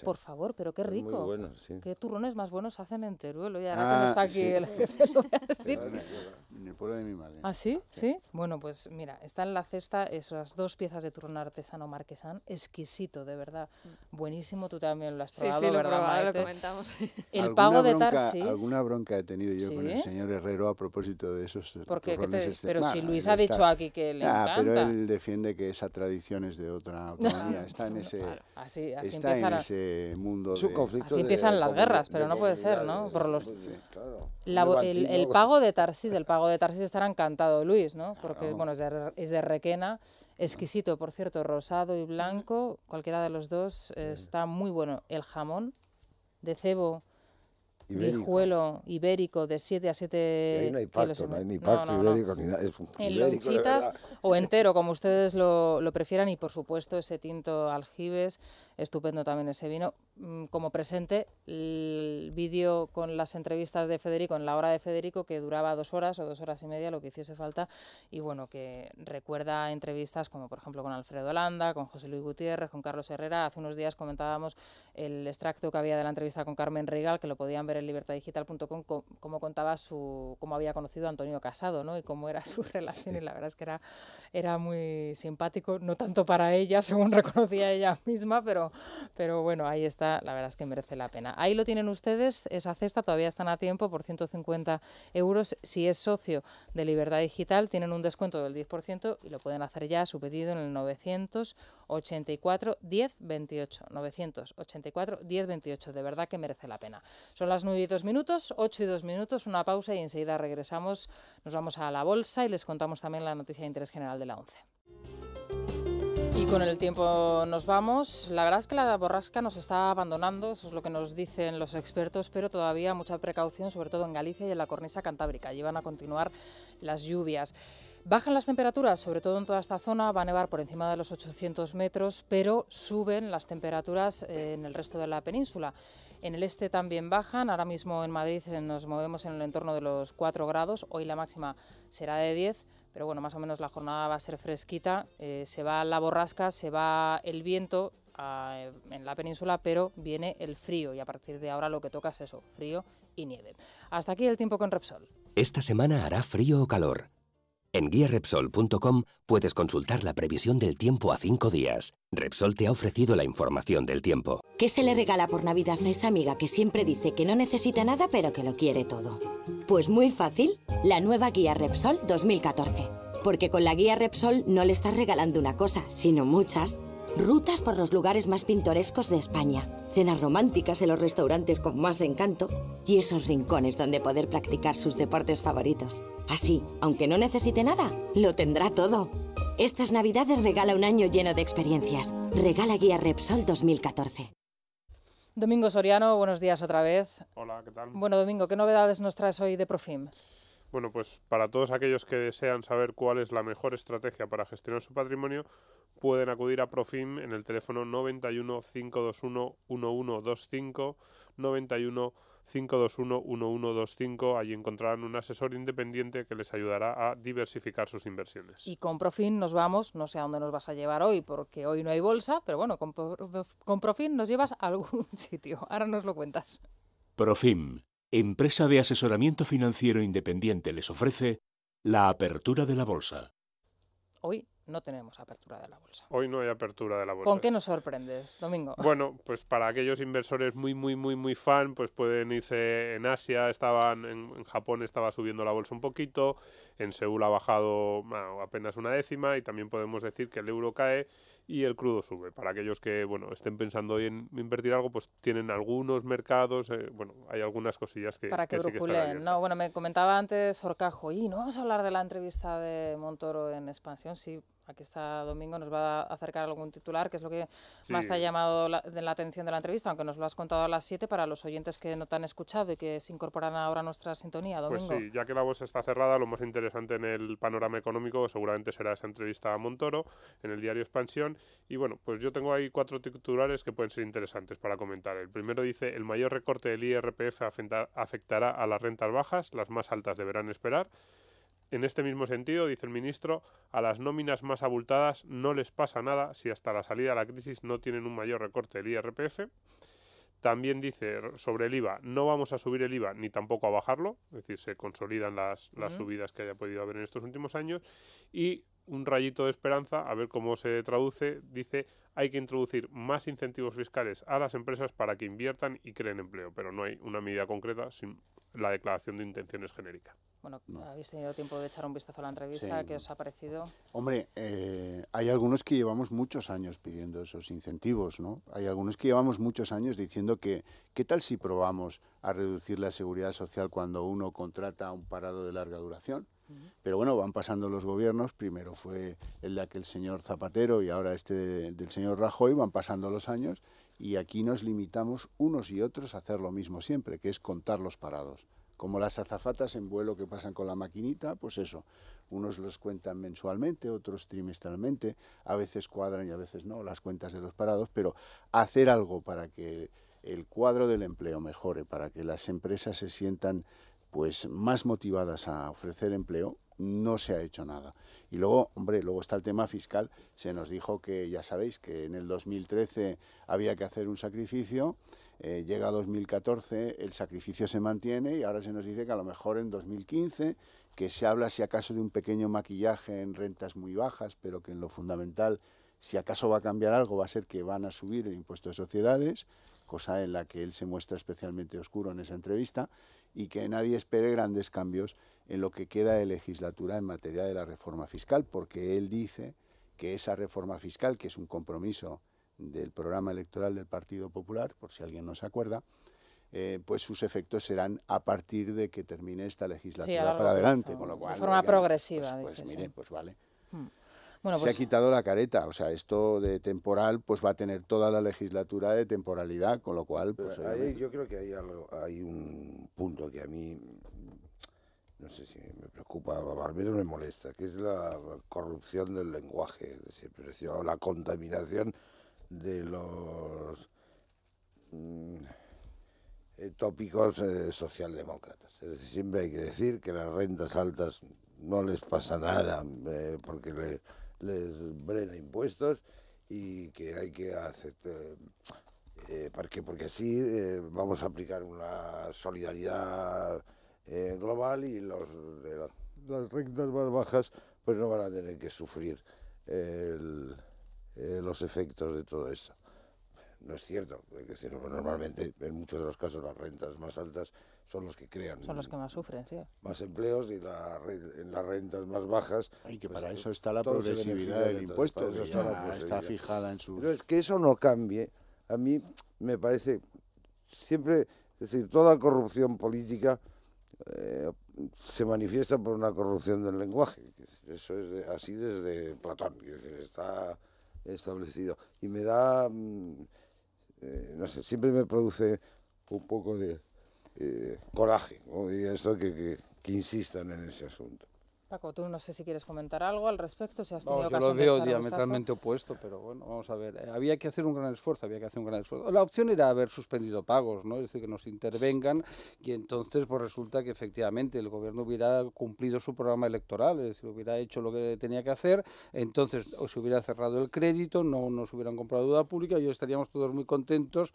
Speaker 1: por favor, pero qué rico.
Speaker 2: Muy buenos, sí.
Speaker 1: Qué turrones más buenos hacen en Teruel. Y ahora que no está aquí el jefe, lo voy a decir.
Speaker 3: En el pueblo de mi madre.
Speaker 1: ¿Ah, sí? ¿Sí? Bueno, pues mira, está en la cesta esas 2 piezas de turrón artesano marquesán, exquisito, de verdad. Buenísimo, tú también lo has probado,
Speaker 5: sí, lo he
Speaker 1: ¿verdad,
Speaker 5: probado,
Speaker 1: Maite?
Speaker 5: lo comentamos.
Speaker 1: El pago de Tarsis...
Speaker 3: Alguna bronca he tenido yo con el
Speaker 1: ¿Sí?
Speaker 3: señor Herrero a propósito de esos
Speaker 1: Porque,
Speaker 3: turrones.
Speaker 1: pero si
Speaker 3: Nah,
Speaker 1: Luis
Speaker 3: él
Speaker 1: ha dicho aquí que le encanta.
Speaker 3: pero él defiende que esa tradición es de otra autonomía. Está en ese,
Speaker 1: Claro, así
Speaker 3: está en ese mundo
Speaker 2: Es un
Speaker 3: de...
Speaker 2: conflicto
Speaker 1: Así empiezan
Speaker 2: de
Speaker 1: las guerras, pero no puede ser, ¿no?
Speaker 2: comunidades,
Speaker 1: Por los...
Speaker 2: pues, claro.
Speaker 1: el pago de Tarsis estará encantado Luis, ¿no? Porque, bueno, es de Requena, exquisito, por cierto, rosado y blanco, cualquiera de los dos está muy bueno. El jamón de cebo, guijuelo ibérico de 7 a 7
Speaker 2: y ahí no hay
Speaker 1: kilos.
Speaker 2: pacto, no hay ni pacto ibérico ni nada. Es
Speaker 1: en
Speaker 2: ibérico,
Speaker 1: lonchitas o entero, como ustedes lo prefieran, y por supuesto ese tinto aljibes, estupendo también ese vino. Como presente, el vídeo con las entrevistas de Federico en la hora de Federico, que duraba 2 horas o 2 horas y media, lo que hiciese falta, y bueno, que recuerda entrevistas como por ejemplo con Alfredo Landa, con José Luis Gutiérrez, con Carlos Herrera. Hace unos días comentábamos el extracto que había de la entrevista con Carmen Rigal, que lo podían ver en libertadigital.com, cómo contaba cómo había conocido a Antonio Casado, ¿no? Y cómo era su relación, y la verdad es que era muy simpático, no tanto para ella, según reconocía ella misma, pero bueno, ahí está, la verdad es que merece la pena. Ahí lo tienen ustedes, esa cesta, todavía están a tiempo, por 150 euros. Si es socio de Libertad Digital, tienen un descuento del 10% y lo pueden hacer ya, su pedido en el 984 10 28. 984 10 28, de verdad que merece la pena. Son las 9 y 2 minutos, 8 y 2 minutos, una pausa y enseguida regresamos. Nos vamos a la bolsa y les contamos también la noticia de interés general de la ONCE. Y con el tiempo nos vamos. La verdad es que la borrasca nos está abandonando, eso es lo que nos dicen los expertos, pero todavía mucha precaución, sobre todo en Galicia y en la cornisa cantábrica. Allí van a continuar las lluvias. Bajan las temperaturas, sobre todo en toda esta zona, va a nevar por encima de los 800 metros, pero suben las temperaturas en el resto de la península. En el este también bajan, ahora mismo en Madrid nos movemos en el entorno de los 4 grados, hoy la máxima será de 10, pero bueno, más o menos la jornada va a ser fresquita, se va la borrasca, se va el viento en la península, pero viene el frío y a partir de ahora lo que toca es eso, frío y nieve. Hasta aquí el tiempo con Repsol.
Speaker 7: Esta semana hará frío o calor. En guiarepsol.com puedes consultar la previsión del tiempo a 5 días. Repsol te ha ofrecido la información del tiempo.
Speaker 8: ¿Qué se le regala por Navidad a esa amiga que siempre dice que no necesita nada pero que lo quiere todo? Pues muy fácil, la nueva guía Repsol 2014. Porque con la guía Repsol no le estás regalando una cosa, sino muchas. Rutas por los lugares más pintorescos de España, cenas románticas en los restaurantes con más encanto y esos rincones donde poder practicar sus deportes favoritos. Así, aunque no necesite nada, lo tendrá todo. Estas Navidades regala un año lleno de experiencias. Regala guía Repsol 2014.
Speaker 1: Domingo Soriano, buenos días otra vez.
Speaker 9: Hola, ¿qué tal?
Speaker 1: Bueno, Domingo, ¿qué novedades nos traes hoy de Profim?
Speaker 9: Bueno, pues para todos aquellos que desean saber cuál es la mejor estrategia para gestionar su patrimonio, pueden acudir a Profim en el teléfono 91 521 1125, 91 521 1125. Allí encontrarán un asesor independiente que les ayudará a diversificar sus inversiones.
Speaker 1: Y con Profim nos vamos, no sé a dónde nos vas a llevar hoy, porque hoy no hay bolsa, pero bueno, con Profim nos llevas a algún sitio. Ahora nos lo cuentas.
Speaker 10: Profim, empresa de asesoramiento financiero independiente, les ofrece la apertura de la bolsa.
Speaker 1: Hoy no tenemos apertura de la bolsa.
Speaker 9: Hoy no hay apertura de la bolsa.
Speaker 1: ¿Con qué nos sorprendes, Domingo?
Speaker 9: Bueno, pues para aquellos inversores muy fan, pues pueden irse en Asia, en Japón estaba subiendo la bolsa un poquito, en Seúl ha bajado apenas una décima y también podemos decir que el euro cae y el crudo sube. Para aquellos que estén pensando hoy en invertir algo, pues tienen algunos mercados, hay algunas cosillas que
Speaker 1: para que
Speaker 9: sí que están
Speaker 1: bruculen.
Speaker 9: abiertas.
Speaker 1: No, bueno, me comentaba antes Orcajo, y no vamos a hablar de la entrevista de Montoro en Expansión, sí. Aquí está Domingo, nos va a acercar algún titular, que es lo que más te ha llamado la atención de la entrevista, aunque nos lo has contado a las 7 para los oyentes que no te han escuchado y que se incorporan ahora a nuestra sintonía, Domingo.
Speaker 9: Pues sí, ya que la bolsa está cerrada, lo más interesante en el panorama económico seguramente será esa entrevista a Montoro en el diario Expansión. Y bueno, pues yo tengo ahí 4 titulares que pueden ser interesantes para comentar. El primero dice: el mayor recorte del IRPF afectará a las rentas bajas, las más altas deberán esperar. En este mismo sentido, dice el ministro, a las nóminas más abultadas no les pasa nada si hasta la salida de la crisis no tienen un mayor recorte del IRPF. También dice sobre el IVA, no vamos a subir el IVA ni tampoco a bajarlo, es decir, se consolidan las subidas que haya podido haber en estos últimos años. Y un rayito de esperanza, a ver cómo se traduce. Dice, hay que introducir más incentivos fiscales a las empresas para que inviertan y creen empleo, pero no hay una medida concreta sin la declaración de intenciones genérica.
Speaker 1: Bueno, habéis tenido tiempo de echar un vistazo a la entrevista,
Speaker 3: Sí.
Speaker 1: ¿qué os ha parecido?
Speaker 3: Hombre, hay algunos que llevamos muchos años pidiendo esos incentivos, ¿no? Hay algunos que llevamos muchos años diciendo que, ¿qué tal si probamos a reducir la seguridad social cuando uno contrata a un parado de larga duración? Pero bueno, van pasando los gobiernos, primero fue el de aquel señor Zapatero y ahora este del señor Rajoy, van pasando los años y aquí nos limitamos unos y otros a hacer lo mismo siempre, que es contar los parados. Como las azafatas en vuelo que pasan con la maquinita, pues eso, unos los cuentan mensualmente, otros trimestralmente, a veces cuadran y a veces no las cuentas de los parados, pero hacer algo para que el cuadro del empleo mejore, para que las empresas se sientan pues más motivadas a ofrecer empleo, no se ha hecho nada. Y luego, hombre, luego está el tema fiscal. Se nos dijo que, ya sabéis, que en el 2013 había que hacer un sacrificio, llega 2014, el sacrificio se mantiene y ahora se nos dice que a lo mejor en 2015, que se habla si acaso de un pequeño maquillaje en rentas muy bajas, pero que en lo fundamental, si acaso va a cambiar algo, va a ser que van a subir el impuesto de sociedades, cosa en la que él se muestra especialmente oscuro en esa entrevista, y que nadie espere grandes cambios en lo que queda de legislatura en materia de la reforma fiscal, porque él dice que esa reforma fiscal, que es un compromiso del programa electoral del Partido Popular, por si alguien no se acuerda, pues sus efectos serán a partir de que termine esta legislatura para adelante, con lo cual...
Speaker 1: De forma progresiva,
Speaker 3: pues mire,
Speaker 1: sí.
Speaker 3: pues vale.
Speaker 1: Bueno,
Speaker 3: se ha quitado la careta, o sea, esto de temporal pues va a tener toda la legislatura de temporalidad, con lo cual... pues
Speaker 2: yo creo que hay un punto que a mí, no sé si me preocupa, al menos me molesta, que es la corrupción del lenguaje, o la contaminación de los tópicos socialdemócratas. Es decir, siempre hay que decir que las rentas altas no les pasa nada porque les brena impuestos y que hay que aceptar, porque así vamos a aplicar una solidaridad global y los de las rentas más bajas pues no van a tener que sufrir los efectos de todo esto. No es cierto, es decir, normalmente en muchos de los casos las rentas más altas son los que crean.
Speaker 1: Son los que más sufren, sí.
Speaker 2: Más empleos y en las rentas más bajas.
Speaker 3: Y que para eso está la progresividad del impuesto, que ya está fijada en sus...
Speaker 2: Entonces, que eso no cambie, a mí me parece siempre, es decir, toda corrupción política se manifiesta por una corrupción del lenguaje. Eso es así desde Platón, es decir, está establecido. Y me da, no sé, siempre me produce un poco de coraje, como diría esto, que insistan en ese asunto.
Speaker 1: Paco, tú no sé si quieres comentar algo al respecto, si has tenido
Speaker 4: yo
Speaker 1: ocasión
Speaker 4: lo veo
Speaker 1: de echar un
Speaker 4: diametralmente opuesto, pero bueno, vamos a ver. Había que hacer un gran esfuerzo, La opción era haber suspendido pagos, ¿no? Es decir, que nos intervengan y entonces pues resulta que efectivamente el gobierno hubiera cumplido su programa electoral, es decir, hubiera hecho lo que tenía que hacer, entonces o se hubiera cerrado el crédito, no nos hubieran comprado deuda pública y hoy estaríamos todos muy contentos,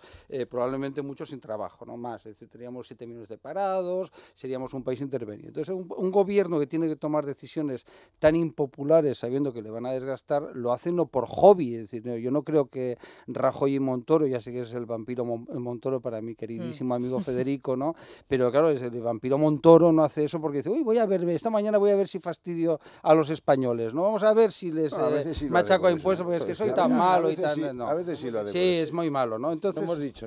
Speaker 4: probablemente muchos sin trabajo, no más. Es decir, teníamos 7 millones de parados, seríamos un país intervenido. Entonces, un gobierno que tiene que tomar decisiones tan impopulares sabiendo que le van a desgastar, lo hacen no por hobby, es decir, yo no creo que Rajoy y Montoro, ya sé que es el vampiro Montoro para mi queridísimo amigo Federico, ¿no? Pero claro, el vampiro Montoro no hace eso porque dice, uy, esta mañana voy a ver si fastidio a los españoles, ¿no? Vamos a ver si les machaco a impuestos, porque es que soy tan malo y tan...
Speaker 2: A veces sí lo haré.
Speaker 4: Sí, es muy malo, ¿no? Entonces,
Speaker 2: no hemos dicho,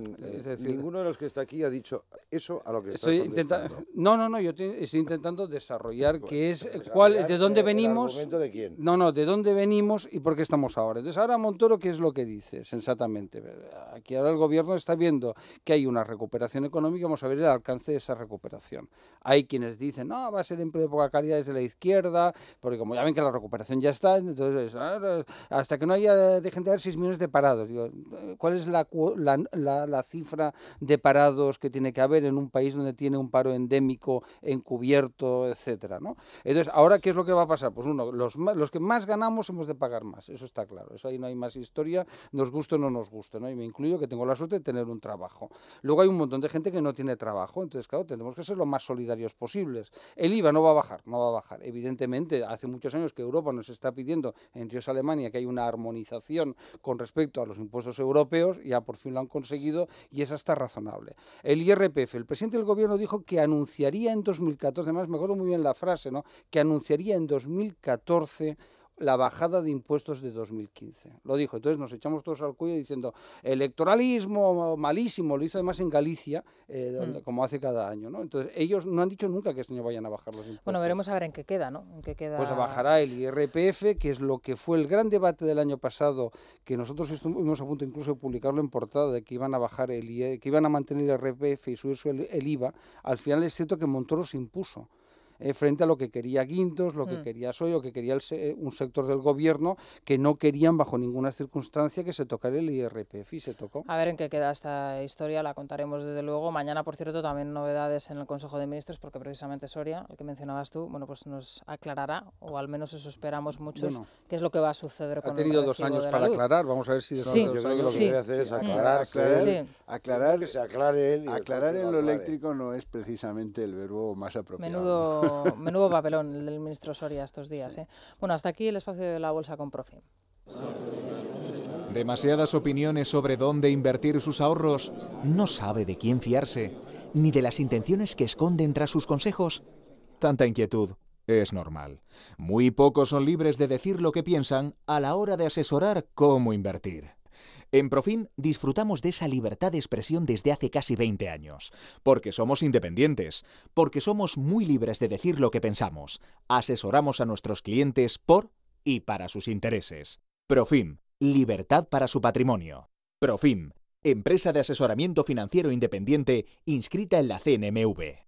Speaker 2: ninguno de los que está aquí ha dicho eso a lo que
Speaker 4: estoy intentando. No, yo estoy intentando desarrollar qué es de dónde venimos.
Speaker 2: ¿El argumento de quién?
Speaker 4: No, de dónde venimos y por qué estamos ahora. Entonces, ahora Montoro, ¿qué es lo que dice? Sensatamente. Aquí ahora el gobierno está viendo que hay una recuperación económica, vamos a ver el alcance de esa recuperación. Hay quienes dicen, no, va a ser empleo de poca calidad desde la izquierda, porque como ya ven que la recuperación ya está, entonces, hasta que no haya, dejen de haber 6 millones de parados. Digo, ¿cuál es la cifra de parados que tiene que haber en un país donde tiene un paro endémico, encubierto, etcétera, ¿no? Entonces, ahora, ¿qué es lo que va a pasar? Pues uno, los que más ganamos hemos de pagar más, eso está claro, eso ahí no hay más historia, nos guste o no nos guste, ¿no? Y me incluyo, que tengo la suerte de tener un trabajo. Luego hay un montón de gente que no tiene trabajo, entonces claro, tenemos que ser lo más solidarios posibles. El IVA no va a bajar, evidentemente, hace muchos años que Europa nos está pidiendo, entre ellos Alemania, que hay una armonización con respecto a los impuestos europeos, ya por fin lo han conseguido y esa está razonable. El IRPF, el presidente del gobierno dijo que anunciaría en 2014, además me acuerdo muy bien la frase, ¿no? Que anunciaría en 2014 la bajada de impuestos de 2015. Lo dijo, entonces nos echamos todos al cuello diciendo electoralismo malísimo, lo hizo además en Galicia, como hace cada año, ¿no? Entonces ellos no han dicho nunca que este año vayan a bajar los impuestos.
Speaker 1: Bueno, veremos a ver en qué queda, ¿no? En qué queda...
Speaker 4: Pues bajará el IRPF, que es lo que fue el gran debate del año pasado, que nosotros estuvimos a punto incluso de publicarlo en portada, de que iban a bajar que iban a mantener el IRPF y subir el IVA. Al final es cierto que Montoro se impuso. Frente a lo que quería Guindos, lo que quería Soy, lo que quería un sector del gobierno que no querían bajo ninguna circunstancia que se tocara el IRPF y se tocó.
Speaker 1: A ver en qué queda esta historia, la contaremos desde luego. Mañana, por cierto, también novedades en el Consejo de Ministros, porque precisamente Soria, el que mencionabas tú, bueno, pues nos aclarará, o al menos eso esperamos muchos, qué es lo que va a suceder con el recibo de la luz.
Speaker 4: Ha tenido 2 años para aclarar, vamos a ver si...
Speaker 2: Yo creo que lo que debe hacer es aclarar, que se aclare él.
Speaker 3: Aclarar en lo eléctrico no es precisamente el verbo más apropiado.
Speaker 1: Menudo papelón el del ministro Soria estos días. Bueno, hasta aquí el espacio de la bolsa con Profim.
Speaker 11: Demasiadas opiniones sobre dónde invertir sus ahorros. No sabe de quién fiarse, ni de las intenciones que esconden tras sus consejos. Tanta inquietud es normal. Muy pocos son libres de decir lo que piensan a la hora de asesorar cómo invertir. En Profim disfrutamos de esa libertad de expresión desde hace casi 20 años, porque somos independientes, porque somos muy libres de decir lo que pensamos. Asesoramos a nuestros clientes por y para sus intereses. Profim, libertad para su patrimonio. Profim, empresa de asesoramiento financiero independiente inscrita en la CNMV.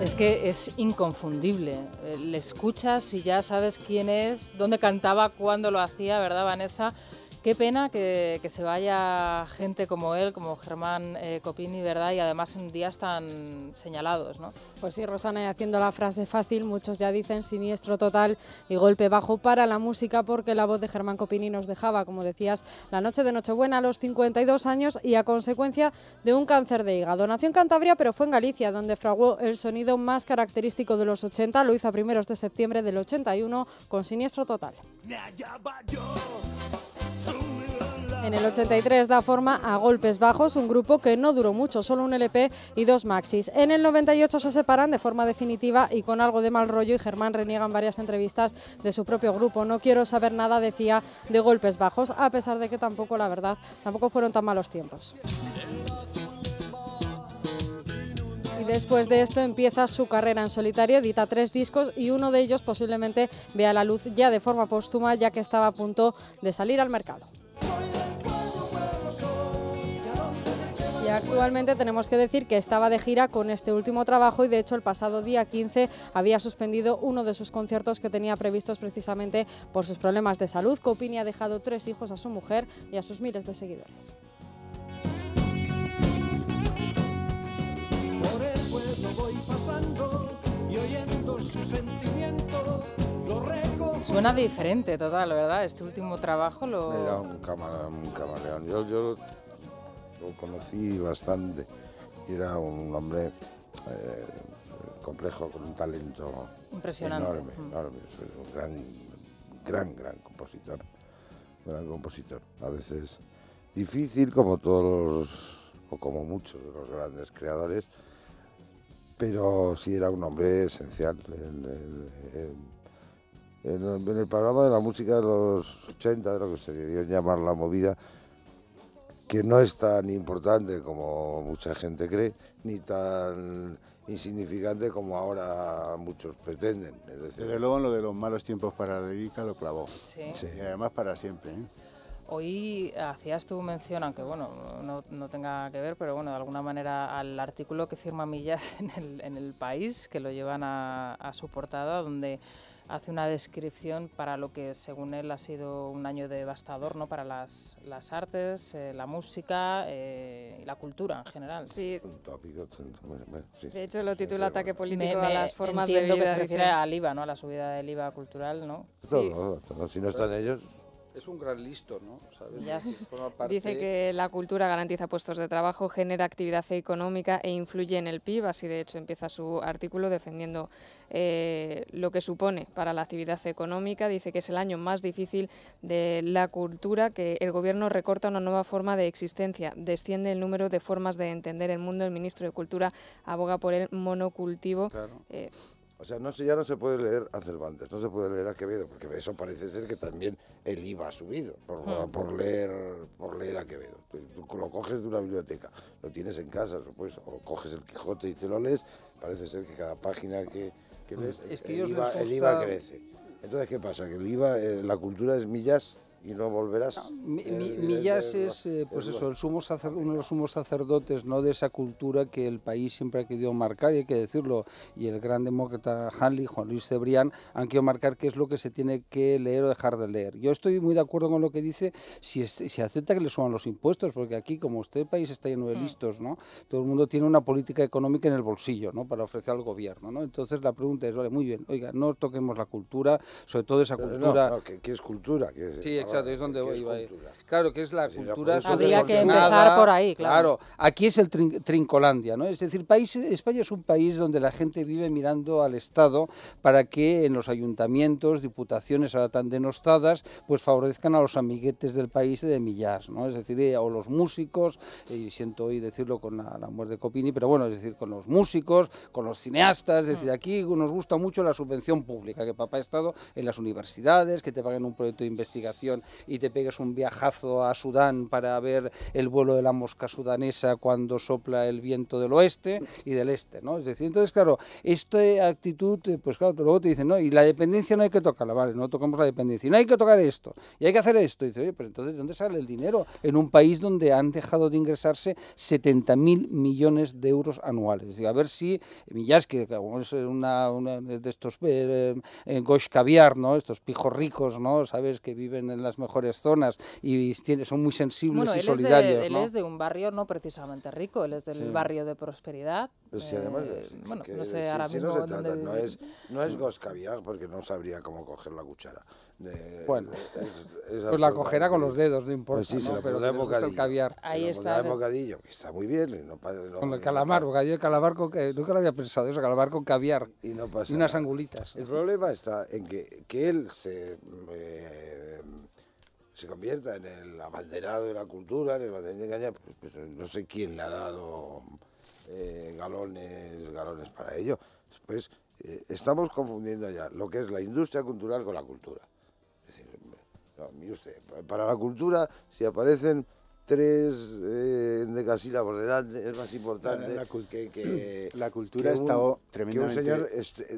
Speaker 1: Es que es inconfundible. Le escuchas y ya sabes quién es, dónde cantaba, cuándo lo hacía, ¿verdad, Vanessa? Qué pena que se vaya gente como él, como Germán Copini, ¿verdad? Y además en días tan señalados, ¿no?
Speaker 12: Pues sí, Rosana, y haciendo la frase fácil, muchos ya dicen siniestro total y golpe bajo para la música, porque la voz de Germán Copini nos dejaba, como decías, la noche de Nochebuena a los 52 años y a consecuencia de un cáncer de hígado. Nació en Cantabria, pero fue en Galicia, donde fraguó el sonido más característico de los 80, lo hizo a primeros de septiembre del 81 con Siniestro Total. En el 83 da forma a Golpes Bajos, un grupo que no duró mucho, solo un LP y 2 maxis. En el 98 se separan de forma definitiva y con algo de mal rollo, y Germán reniega en varias entrevistas de su propio grupo. No quiero saber nada, decía, de Golpes Bajos, a pesar de que tampoco, la verdad, tampoco fueron tan malos tiempos. Y después de esto empieza su carrera en solitario, edita 3 discos y uno de ellos posiblemente vea la luz ya de forma póstuma, ya que estaba a punto de salir al mercado. Y actualmente tenemos que decir que estaba de gira con este último trabajo y de hecho el pasado día 15 había suspendido uno de sus conciertos que tenía previstos precisamente por sus problemas de salud. Copini ha dejado 3 hijos a su mujer y a sus miles de seguidores.
Speaker 13: Por el pueblo voy pasando y oyendo su sentimiento lo recojo.
Speaker 1: Suena diferente total, ¿verdad? Este último trabajo
Speaker 2: Era un camaleón. Yo lo conocí bastante y era un hombre complejo, con un talento
Speaker 1: impresionante,
Speaker 2: enorme. Un gran compositor. Gran compositor. A veces difícil, como todos o como muchos de los grandes creadores, pero sí era un hombre esencial. En el panorama de la música de los 80, de lo que se dio llamar la movida, que no es tan importante como mucha gente cree, ni tan insignificante como ahora muchos pretenden. Es decir,
Speaker 3: desde luego en lo de los malos tiempos para la lírica lo clavó.
Speaker 1: Sí.
Speaker 3: Y además para siempre, ¿eh?
Speaker 1: Hoy hacías tu mención, aunque bueno, no tenga que ver, pero bueno, de alguna manera al artículo que firma Millas en el País, que lo llevan a su portada, donde hace una descripción para lo que según él ha sido un año devastador, ¿no? Para las artes, la música y la cultura en general.
Speaker 5: Sí.
Speaker 2: Un tópico, sí.
Speaker 5: De hecho lo titula Ataque político a las formas de
Speaker 1: entiendo
Speaker 5: vida.
Speaker 1: que se refiere al IVA, ¿no? A la subida del IVA cultural, ¿no?
Speaker 5: Sí.
Speaker 2: Todo, si no están ellos...
Speaker 4: Es un gran listo, ¿no? ¿Sabes?
Speaker 5: Yes.
Speaker 4: Parte...
Speaker 5: Dice que la cultura garantiza puestos de trabajo, genera actividad económica e influye en el PIB. Así, de hecho, empieza su artículo defendiendo lo que supone para la actividad económica. Dice que es el año más difícil de la cultura, que el gobierno recorta una nueva forma de existencia, desciende el número de formas de entender el mundo. El ministro de Cultura aboga por el monocultivo. Claro.
Speaker 2: O sea, ya no se puede leer a Cervantes, no se puede leer a Quevedo, porque eso parece ser que también el IVA ha subido por leer a Quevedo. Tú lo coges de una biblioteca, lo tienes en casa, pues, o coges el Quijote y te lo lees, parece ser que cada página que lees,
Speaker 4: es que
Speaker 2: el IVA crece. Entonces, ¿qué pasa? Que el IVA, la cultura es millas y no volverás.
Speaker 4: Millas es, pues eso, uno de los sumos sacerdotes, ¿no?, de esa cultura que el país siempre ha querido marcar, y hay que decirlo, y el gran demócrata Hanley, Juan Luis Cebrián, han querido marcar qué es lo que se tiene que leer o dejar de leer. Yo estoy muy de acuerdo con lo que dice, si acepta que le suban los impuestos, porque aquí, como el país está lleno de listos, ¿no?, todo el mundo tiene una política económica en el bolsillo, ¿no?, para ofrecer al gobierno, ¿no? Entonces la pregunta es, vale, muy bien, oiga, no toquemos la cultura, sobre todo esa cultura...
Speaker 2: No, ¿qué es cultura?
Speaker 4: Sí, exacto, es donde voy. Claro, que es la cultura.
Speaker 1: Habría que empezar por ahí,
Speaker 4: claro. Aquí es el Trincolandia, ¿no? Es decir, España es un país donde la gente vive mirando al Estado para que en los ayuntamientos, diputaciones ahora tan denostadas, pues favorezcan a los amiguetes del país de millas, ¿no? Es decir, o los músicos, y siento hoy decirlo con la muerte de Copini, pero bueno, es decir, con los músicos, con los cineastas, es decir, aquí nos gusta mucho la subvención pública, que papá Estado en las universidades, que te paguen un proyecto de investigación y te pegues un viajazo a Sudán para ver el vuelo de la mosca sudanesa cuando sopla el viento del oeste y del este, ¿no? Es decir, entonces, claro, esta actitud, pues claro, luego te dicen, no, y la dependencia no hay que tocarla, vale, no tocamos la dependencia, y no hay que tocar esto, y hay que hacer esto, y dice, oye, pero entonces, ¿de dónde sale el dinero? En un país donde han dejado de ingresarse 70.000 millones de euros anuales. Es decir, a ver si Millás, que es una de estos gosh caviar, ¿no?, estos pijos ricos, ¿no?, sabes, que viven en las mejores zonas y son muy sensibles y solidarios.
Speaker 1: Él es de un barrio no precisamente rico, él es del barrio de prosperidad.
Speaker 2: Pues sí, además
Speaker 1: bueno,
Speaker 2: que,
Speaker 1: no sé ahora mismo
Speaker 2: no se trata, no es Gos Caviar, porque no sabría cómo coger la cuchara.
Speaker 4: Bueno, pues la cogerá con los dedos, no importa,
Speaker 2: pues sí,
Speaker 4: ¿no? Pero le gusta el caviar.
Speaker 1: Ahí está.
Speaker 2: El bocadillo, que está muy bien.
Speaker 4: Con el calamar, bocadillo de calamar, nunca lo había pensado eso, calamar con caviar
Speaker 2: y unas
Speaker 4: nada. Angulitas.
Speaker 2: El problema está en que él se convierta en el abanderado de la cultura, en el abanderado de Caña, pues no sé quién le ha dado galones para ello. Pues estamos confundiendo ya lo que es la industria cultural con la cultura. Es decir, no, mire usted, para la cultura, si aparecen 3 endecasílabos de edad, es más importante
Speaker 3: la cultura ha estado tremendamente...
Speaker 2: Que un señor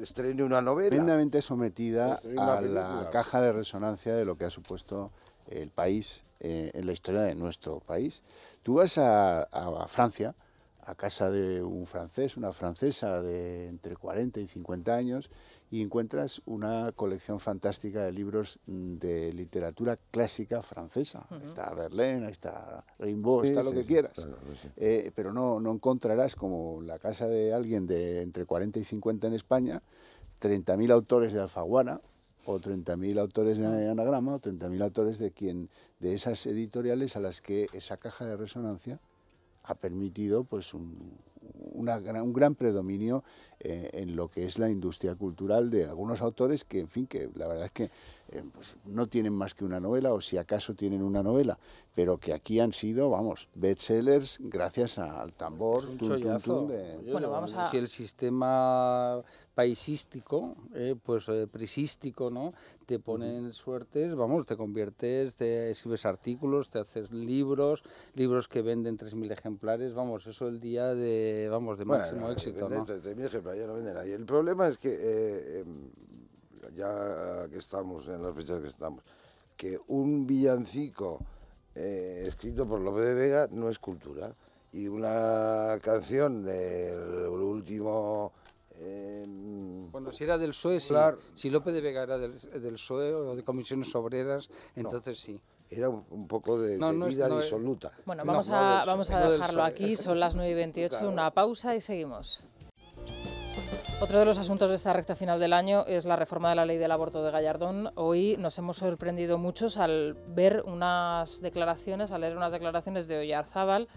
Speaker 2: estrene una novela.
Speaker 3: Tremendamente sometida a la caja de resonancia de lo que ha supuesto el país en la historia de nuestro país. Tú vas a Francia, a casa de un francés, una francesa de entre 40 y 50 años, y encuentras una colección fantástica de libros de literatura clásica francesa. Ahí está Verlaine, ahí está Rimbaud, está lo que quieras. Claro, pero no encontrarás, como la casa de alguien de entre 40 y 50 en España, 30.000 autores de Alfaguara, o 30.000 autores de Anagrama, o 30.000 autores de esas editoriales a las que esa caja de resonancia ha permitido pues un gran predominio en lo que es la industria cultural de algunos autores que, en fin, que la verdad es que pues no tienen más que una novela, o si acaso tienen una novela, pero que aquí han sido, vamos, bestsellers gracias al tambor.
Speaker 4: Bueno, vamos a... Si el sistema paisístico, prisístico, ¿no?, te ponen suertes, vamos, te conviertes, te escribes artículos, te haces libros que venden 3.000 ejemplares, vamos, eso el día de máximo éxito, ¿no?
Speaker 2: 3.000 ejemplares ya no venden nadie. El problema es que, ya que estamos en las fechas que estamos, que un villancico escrito por Lope de Vega no es cultura, y una canción del último
Speaker 4: Bueno, si era del PSOE, sí.
Speaker 2: Claro.
Speaker 4: Si López de Vega era del PSOE o de Comisiones Obreras, entonces sí.
Speaker 2: Era un poco de vida disoluta.
Speaker 1: Bueno, vamos a dejarlo aquí, son las 9:28, una pausa y seguimos. Otro de los asuntos de esta recta final del año es la reforma de la ley del aborto de Gallardón. Hoy nos hemos sorprendido muchos al ver unas declaraciones, al leer unas declaraciones de Oyarzábal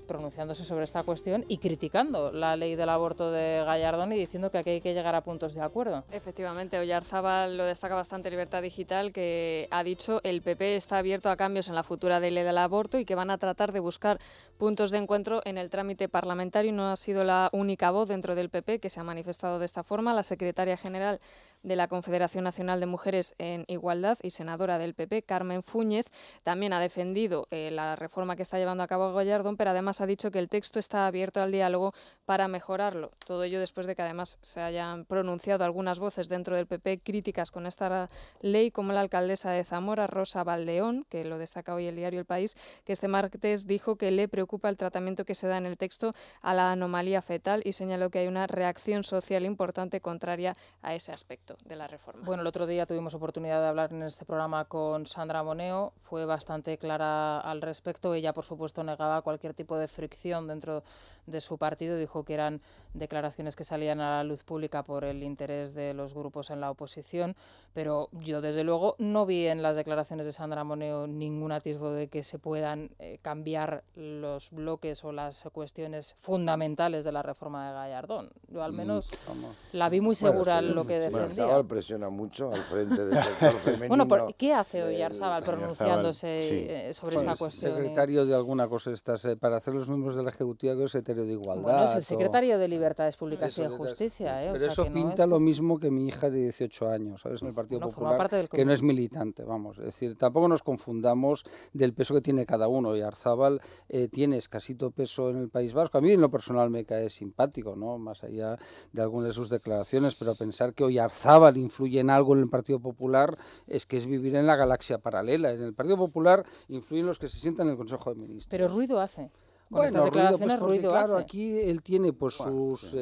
Speaker 1: pronunciándose sobre esta cuestión y criticando la ley del aborto de Gallardón y diciendo que aquí hay que llegar a puntos de acuerdo.
Speaker 5: Efectivamente, Oyarzábal lo destaca bastante Libertad Digital, que ha dicho el PP está abierto a cambios en la futura ley del aborto y que van a tratar de buscar puntos de encuentro en el trámite parlamentario. No ha sido la única voz dentro del PP que se ha manifestado de esta forma. La secretaria general de la Confederación Nacional de Mujeres en Igualdad y senadora del PP, Carmen Fúñez, también ha defendido la reforma que está llevando a cabo Gallardón, pero además ha dicho que el texto está abierto al diálogo para mejorarlo. Todo ello después de que además se hayan pronunciado algunas voces dentro del PP críticas con esta ley, como la alcaldesa de Zamora, Rosa Valdeón, que lo destaca hoy el diario El País, que este martes dijo que le preocupa el tratamiento que se da en el texto a la anomalía fetal y señaló que hay una reacción social importante contraria a ese aspecto de la reforma.
Speaker 1: Bueno, el otro día tuvimos oportunidad de hablar en este programa con Sandra Moneo, fue bastante clara al respecto. Ella, por supuesto, negaba cualquier tipo de fricción dentro de su partido, dijo que eran declaraciones que salían a la luz pública por el interés de los grupos en la oposición, pero yo desde luego no vi en las declaraciones de Sandra Moneo ningún atisbo de que se puedan cambiar los bloques o las cuestiones fundamentales de la reforma de Gallardón. Yo al menos la vi muy segura en lo que defendía.
Speaker 2: Oyarzábal presiona mucho al frente del sector femenino.
Speaker 1: Bueno, ¿qué hace Oyarzábal pronunciándose sobre esta cuestión?
Speaker 4: Secretario de alguna cosa para hacer los miembros de la Ejecutiva, que es secretario de Igualdad.
Speaker 1: Bueno, es el secretario de Libertades Públicas y de Justicia.
Speaker 4: Pero eso pinta lo mismo que mi hija de 18 años, ¿sabes? En el Partido Popular, que no es militante, vamos. Es decir, tampoco nos confundamos del peso que tiene cada uno. Oyarzábal tiene escasito peso en el País Vasco. A mí en lo personal me cae simpático, ¿no? Más allá de algunas de sus declaraciones, pero pensar que Oyarzábal influye en algo en el Partido Popular es que es vivir en la galaxia paralela. En el Partido Popular influyen los que se sientan en el Consejo de Ministros.
Speaker 1: Pero ruido hace. Con
Speaker 4: Bueno,
Speaker 1: estas declaraciones
Speaker 4: ruido, claro,
Speaker 1: hace.
Speaker 4: aquí él tiene pues sus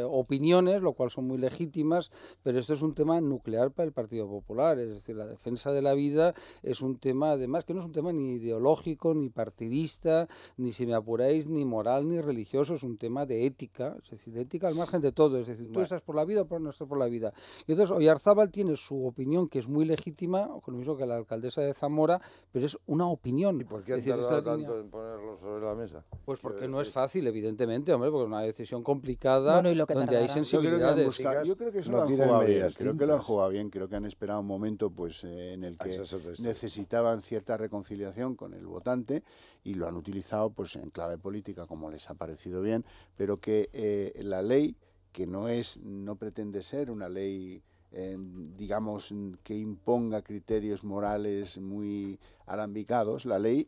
Speaker 4: opiniones, lo cual son muy legítimas, pero esto es un tema nuclear para el Partido Popular, es decir, la defensa de la vida es un tema, además, que no es un tema ni ideológico, ni partidista, ni, si me apuráis, ni moral, ni religioso, es un tema de ética, es decir, de ética al margen de todo, es decir, tú estás por la vida o no estás por la vida. Y entonces Oyarzábal tiene su opinión, que es muy legítima, con lo mismo que la alcaldesa de Zamora, pero es una opinión.
Speaker 2: ¿Y por qué han tardado tanto en ponerlo sobre la mesa?
Speaker 4: Pues porque no es fácil, evidentemente, hombre, porque es una decisión complicada,
Speaker 1: bueno, y lo que
Speaker 4: donde hay sensibilidades.
Speaker 3: Yo creo que eso lo han jugado bien, creo que lo han jugado bien, creo que han esperado un momento pues en el que necesitaban cierta reconciliación con el votante y lo han utilizado pues en clave política como les ha parecido bien, pero que la ley, que no pretende ser una ley digamos que imponga criterios morales muy alambicados, la ley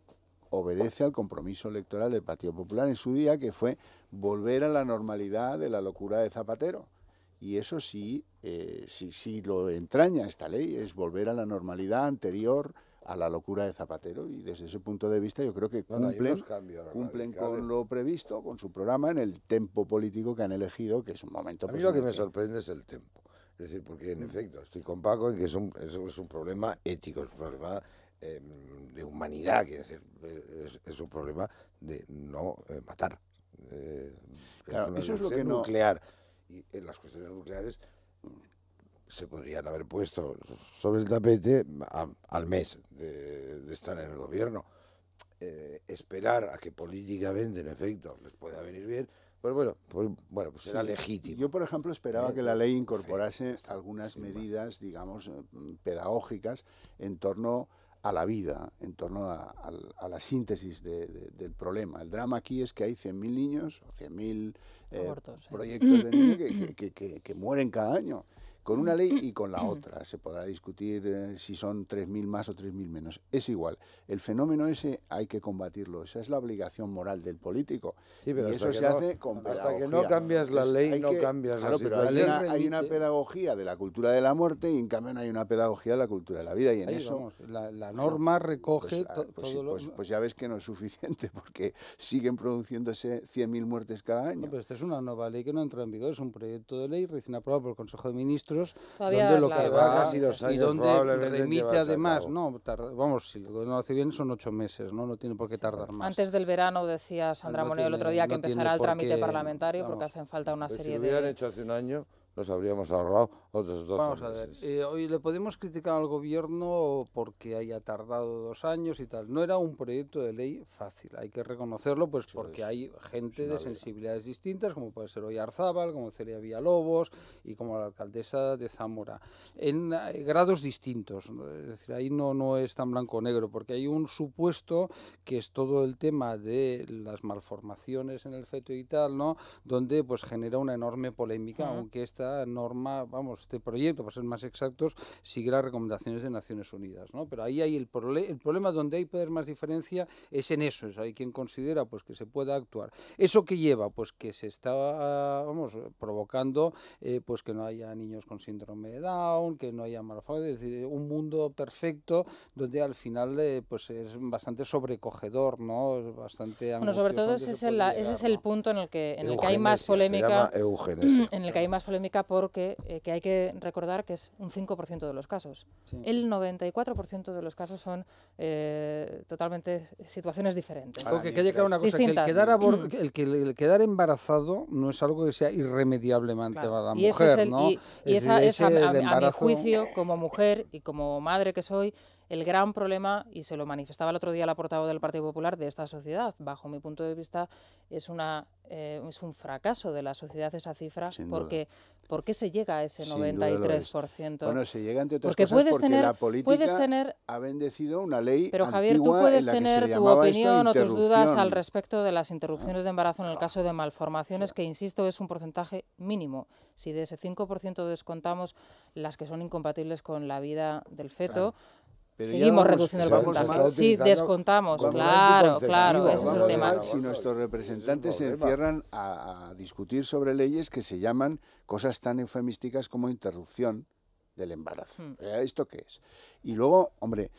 Speaker 3: obedece al compromiso electoral del Partido Popular en su día, que fue volver a la normalidad de la locura de Zapatero. Y eso sí lo entraña esta ley, es volver a la normalidad anterior a la locura de Zapatero. Y desde ese punto de vista yo creo que cumplen con lo previsto, con su programa, en el tempo político que han elegido, que es un momento...
Speaker 2: A mí lo que me sorprende es el tempo. Es decir, porque en efecto estoy con Paco en que eso es un problema ético, es un problema de humanidad, que es un problema de no matar.
Speaker 3: Claro, eso es lo que
Speaker 2: nuclear. Y en las cuestiones nucleares se podrían haber puesto sobre el tapete al mes de estar en el gobierno. Esperar a que políticamente, en efecto, les pueda venir bien. Pues pues será legítimo.
Speaker 3: Yo, por ejemplo, esperaba que la ley incorporase algunas medidas, digamos, pedagógicas en torno a la vida, en torno a la síntesis del problema. El drama aquí es que hay 100.000 niños o 100.000 proyectos de niños que mueren cada año. con una ley y con la otra. Se podrá discutir si son 3.000 más o 3.000 menos. Es igual. El fenómeno ese hay que combatirlo. Esa es la obligación moral del político.
Speaker 2: Sí, pero
Speaker 3: y eso se hace con pedagogía.
Speaker 2: Hasta que no cambias la ley, no cambias la situación.
Speaker 3: Hay una pedagogía de la cultura de la muerte y en cambio no hay una pedagogía de la cultura de la vida. Y en eso...
Speaker 4: Vamos, la norma recoge
Speaker 3: pues ya ves que no es suficiente porque siguen produciéndose 100.000 muertes cada año.
Speaker 4: No, pero esta es una nueva ley que no entra en vigor, es un proyecto de ley recién aprobado por el Consejo de Ministros,
Speaker 1: todavía
Speaker 4: donde lo que va
Speaker 2: casi 2 años,
Speaker 4: y donde remite además, vamos, si lo no hace bien son 8 meses, no tiene por qué tardar más.
Speaker 1: Antes del verano decía Sandra Moneo el otro día que empezará el trámite parlamentario,
Speaker 4: vamos,
Speaker 1: porque hacen falta una serie
Speaker 2: si lo hubieran hecho hace un año, nos habríamos ahorrado otros 12
Speaker 4: Vamos a ver, hoy le podemos criticar al gobierno porque haya tardado 2 años y tal. No era un proyecto de ley fácil, hay que reconocerlo, pues porque hay gente de sensibilidades distintas, como puede ser Oyarzábal, como Celia Villalobos y como la alcaldesa de Zamora, en grados distintos. Es decir, ahí no es tan blanco o negro, porque hay un supuesto que es todo el tema de las malformaciones en el feto y tal, ¿no? Donde pues genera una enorme polémica, aunque esta norma, este proyecto, para ser más exactos, sigue las recomendaciones de Naciones Unidas, ¿no? Pero ahí hay el problema donde hay poder más diferencia es en eso, hay quien considera pues que se pueda actuar. ¿Eso qué lleva? Pues que se está, provocando pues que no haya niños con síndrome de Down, que no haya malformaciones, es decir, un mundo perfecto donde al final pues es bastante sobrecogedor, ¿no? Es bastante angustioso.
Speaker 1: Bueno, sobre todo ese es el punto en el que hay más polémica, en el que hay más polémica porque que hay que recordar que es un 5% de los casos. Sí. El 94% de los casos son totalmente situaciones diferentes.
Speaker 4: Porque quede claro una cosa, que el quedar embarazado no es algo que sea irremediablemente para la mujer, ¿no?
Speaker 1: Y esa es, a mi juicio, como mujer y como madre que soy, el gran problema, y se lo manifestaba el otro día la portavoz del Partido Popular, de esta sociedad, bajo mi punto de vista, es un fracaso de la sociedad esa cifra, porque ¿por qué se llega a ese 93%?
Speaker 3: Bueno, se llega entre otras cosas porque la política ha bendecido una ley
Speaker 1: pero Javier, tú puedes tener tu opinión o tus dudas al respecto de las interrupciones de embarazo en el caso de malformaciones, que insisto es un porcentaje mínimo. Si de ese 5% descontamos las que son incompatibles con la vida del feto, pero seguimos reduciendo el porcentaje. Sí, descontamos, claro, ese es el tema.
Speaker 3: Si nuestros representantes se encierran a discutir sobre leyes que se llaman cosas tan eufemísticas como interrupción del embarazo. ¿Esto qué es? Y luego, hombre,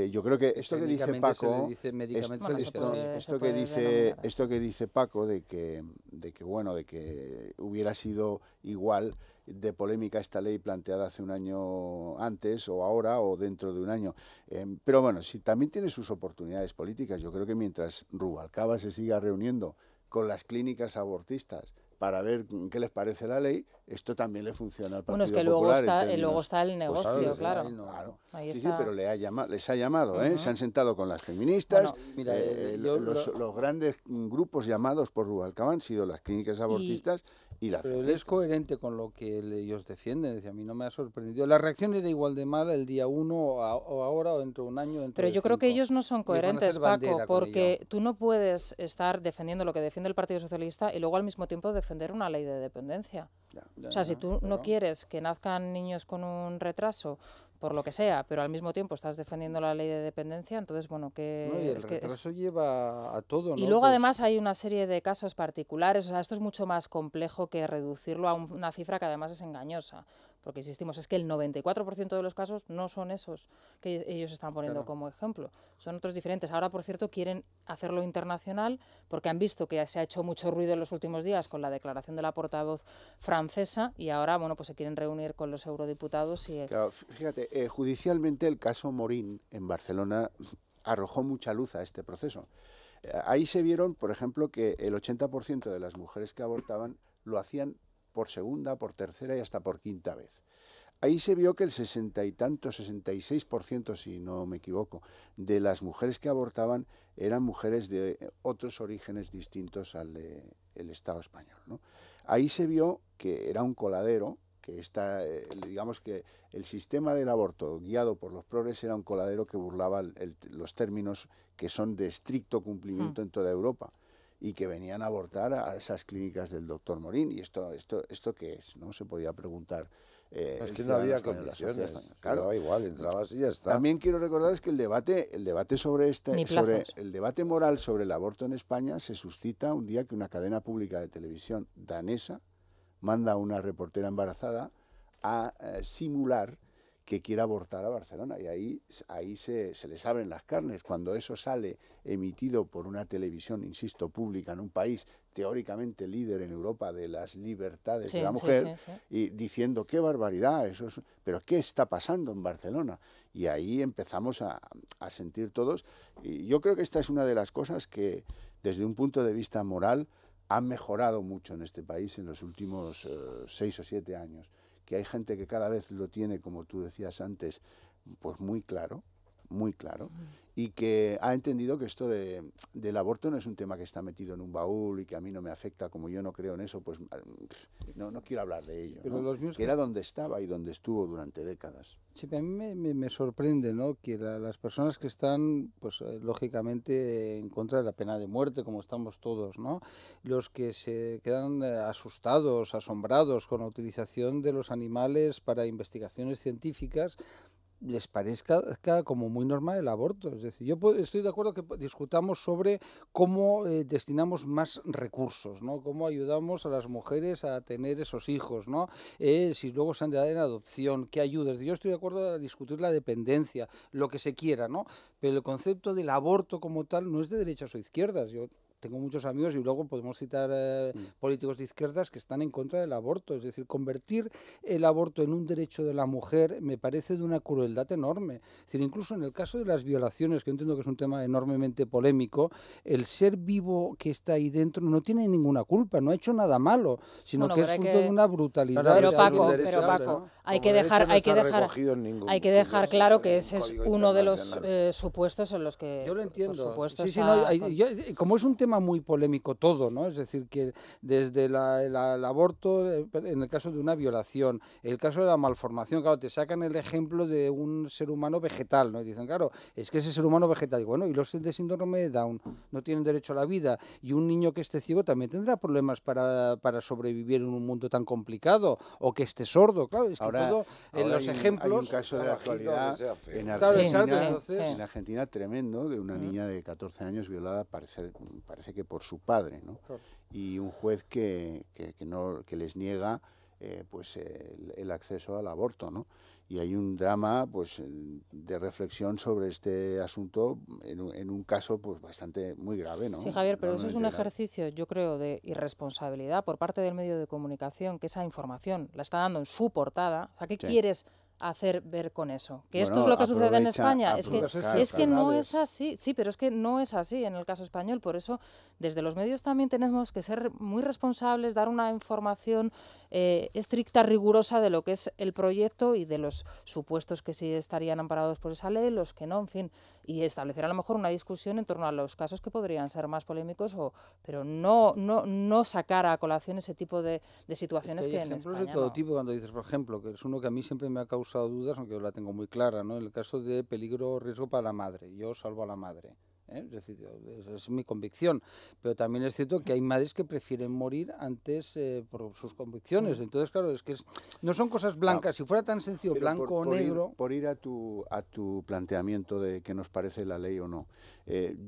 Speaker 3: yo creo que esto que dice Paco, esto que dice Paco de que hubiera sido igual de polémica esta ley planteada hace un año antes o ahora o dentro de un año. Pero bueno, sí, también tiene sus oportunidades políticas. Yo creo que mientras Rubalcaba se siga reuniendo con las clínicas abortistas para ver qué les parece la ley, esto también le funciona al Partido Popular.
Speaker 1: Luego está el negocio, claro.
Speaker 3: Ahí sí, pero les ha llamado, se han sentado con las feministas. Bueno, mira, los grandes grupos llamados por Rubalcaba han sido las clínicas abortistas y la
Speaker 4: Pero él es coherente con lo que ellos defienden. Decía, a mí no me ha sorprendido. La reacción era igual de mala el día 1 o ahora o dentro de un año.
Speaker 1: Pero yo creo que ellos no son coherentes, Paco, porque tú no puedes estar defendiendo lo que defiende el Partido Socialista y luego al mismo tiempo defender una ley de dependencia. O sea, si tú no quieres que nazcan niños con un retraso, por lo que sea, pero al mismo tiempo estás defendiendo la ley de dependencia, entonces, bueno,
Speaker 4: el retraso lleva a todo, ¿no?
Speaker 1: Y luego, además, hay una serie de casos particulares, o sea, esto es mucho más complejo que reducirlo a una cifra que además es engañosa, porque insistimos, es que el 94% de los casos no son esos que ellos están poniendo como ejemplo, son otros diferentes. Ahora, por cierto, quieren hacerlo internacional porque han visto que se ha hecho mucho ruido en los últimos días con la declaración de la portavoz francesa y ahora, bueno, pues se quieren reunir con los eurodiputados y...
Speaker 3: Claro, fíjate, judicialmente el caso Morín en Barcelona arrojó mucha luz a este proceso. Ahí se vieron, por ejemplo, que el 80% de las mujeres que abortaban lo hacían por segunda, por tercera y hasta por quinta vez. Ahí se vio que el 66%, si no me equivoco, de las mujeres que abortaban eran mujeres de otros orígenes distintos al del Estado español, ¿no? Ahí se vio que era un coladero, que digamos que el sistema del aborto guiado por los progres era un coladero que burlaba los términos que son de estricto cumplimiento en toda Europa y que venían a abortar a esas clínicas del doctor Morín. ¿Y esto qué es? ¿No? Se podía preguntar
Speaker 2: Es que no había condiciones, claro, igual, entrabas y ya está.
Speaker 3: También quiero recordarles que el debate sobre el debate moral sobre el aborto en España se suscita un día que una cadena pública de televisión danesa manda a una reportera embarazada a simular que quiere abortar a Barcelona, y ahí se les abren las carnes. Cuando eso sale emitido por una televisión, insisto, pública en un país teóricamente líder en Europa de las libertades de la mujer, y diciendo qué barbaridad, pero ¿qué está pasando en Barcelona? Y ahí empezamos a sentir todos, y yo creo que esta es una de las cosas que desde un punto de vista moral han mejorado mucho en este país en los últimos 6 o 7 años, que hay gente que cada vez lo tiene, como tú decías antes, pues muy claro, y que ha entendido que esto del aborto no es un tema que está metido en un baúl y que a mí no me afecta, como yo no creo en eso, pues no quiero hablar de ello, ¿no? Que era donde estaba y donde estuvo durante décadas.
Speaker 4: Sí, a mí me sorprende, ¿no?, que las personas que están, pues lógicamente en contra de la pena de muerte, como estamos todos, ¿no?, los que se quedan asustados, asombrados con la utilización de los animales para investigaciones científicas, les parezca como muy normal el aborto. Es decir, yo estoy de acuerdo que discutamos sobre cómo destinamos más recursos, ¿no?, cómo ayudamos a las mujeres a tener esos hijos, ¿no?, si luego se han de dar en adopción, qué ayudas. Yo estoy de acuerdo a discutir la dependencia, lo que se quiera, ¿no?, pero el concepto del aborto como tal no es de derechas o izquierdas. Yo tengo muchos amigos, y luego podemos citar políticos de izquierdas que están en contra del aborto. Es decir, convertir el aborto en un derecho de la mujer me parece de una crueldad enorme. Es decir, incluso en el caso de las violaciones, que yo entiendo que es un tema enormemente polémico, el ser vivo que está ahí dentro no tiene ninguna culpa, no ha hecho nada malo, sino que es fruto de una brutalidad.
Speaker 1: Pero Paco, hay que dejar claro que ese es uno de los supuestos en los que...
Speaker 4: Yo lo entiendo.
Speaker 1: Como
Speaker 4: es un tema muy polémico todo, ¿no? Es decir, que desde el aborto, en el caso de una violación, el caso de la malformación, claro, te sacan el ejemplo de un ser humano vegetal, ¿no? Y dicen, claro, es que ese ser humano vegetal, y bueno, y los de síndrome de Down no tienen derecho a la vida, y un niño que esté ciego también tendrá problemas para sobrevivir en un mundo tan complicado, o que esté sordo, claro, es que todo, en los ejemplos...
Speaker 3: Hay un caso de actualidad en Argentina tremendo, de una niña de 14 años violada, parece que por su padre, ¿no? Y un juez que les niega el acceso al aborto, ¿no? Y hay un drama pues de reflexión sobre este asunto en un caso pues bastante muy grave, ¿no?
Speaker 1: Sí, Javier, pero eso es un ejercicio, yo creo, de irresponsabilidad por parte del medio de comunicación, que esa información la está dando en su portada. O sea, ¿qué quieres hacer ver con eso? ¿Que esto es lo que sucede en España? Es que no es así. Sí, pero es que no es así en el caso español. Por eso, desde los medios también tenemos que ser muy responsables, dar una información estricta, rigurosa de lo que es el proyecto y de los supuestos que sí estarían amparados por esa ley, los que no, en fin, y establecer a lo mejor una discusión en torno a los casos que podrían ser más polémicos, pero no sacar a colación ese tipo de situaciones que en España
Speaker 4: ejemplos de todo tipo, cuando dices, por ejemplo, que es uno que a mí siempre me ha causado dudas, aunque yo la tengo muy clara, ¿no? En el caso de peligro o riesgo para la madre, yo salvo a la madre. Es decir, es mi convicción, pero también es cierto que hay madres que prefieren morir antes por sus convicciones. Entonces, claro, es que no son cosas blancas. Si fuera tan sencillo, blanco o negro...
Speaker 3: Por ir a tu planteamiento de qué nos parece la ley o no,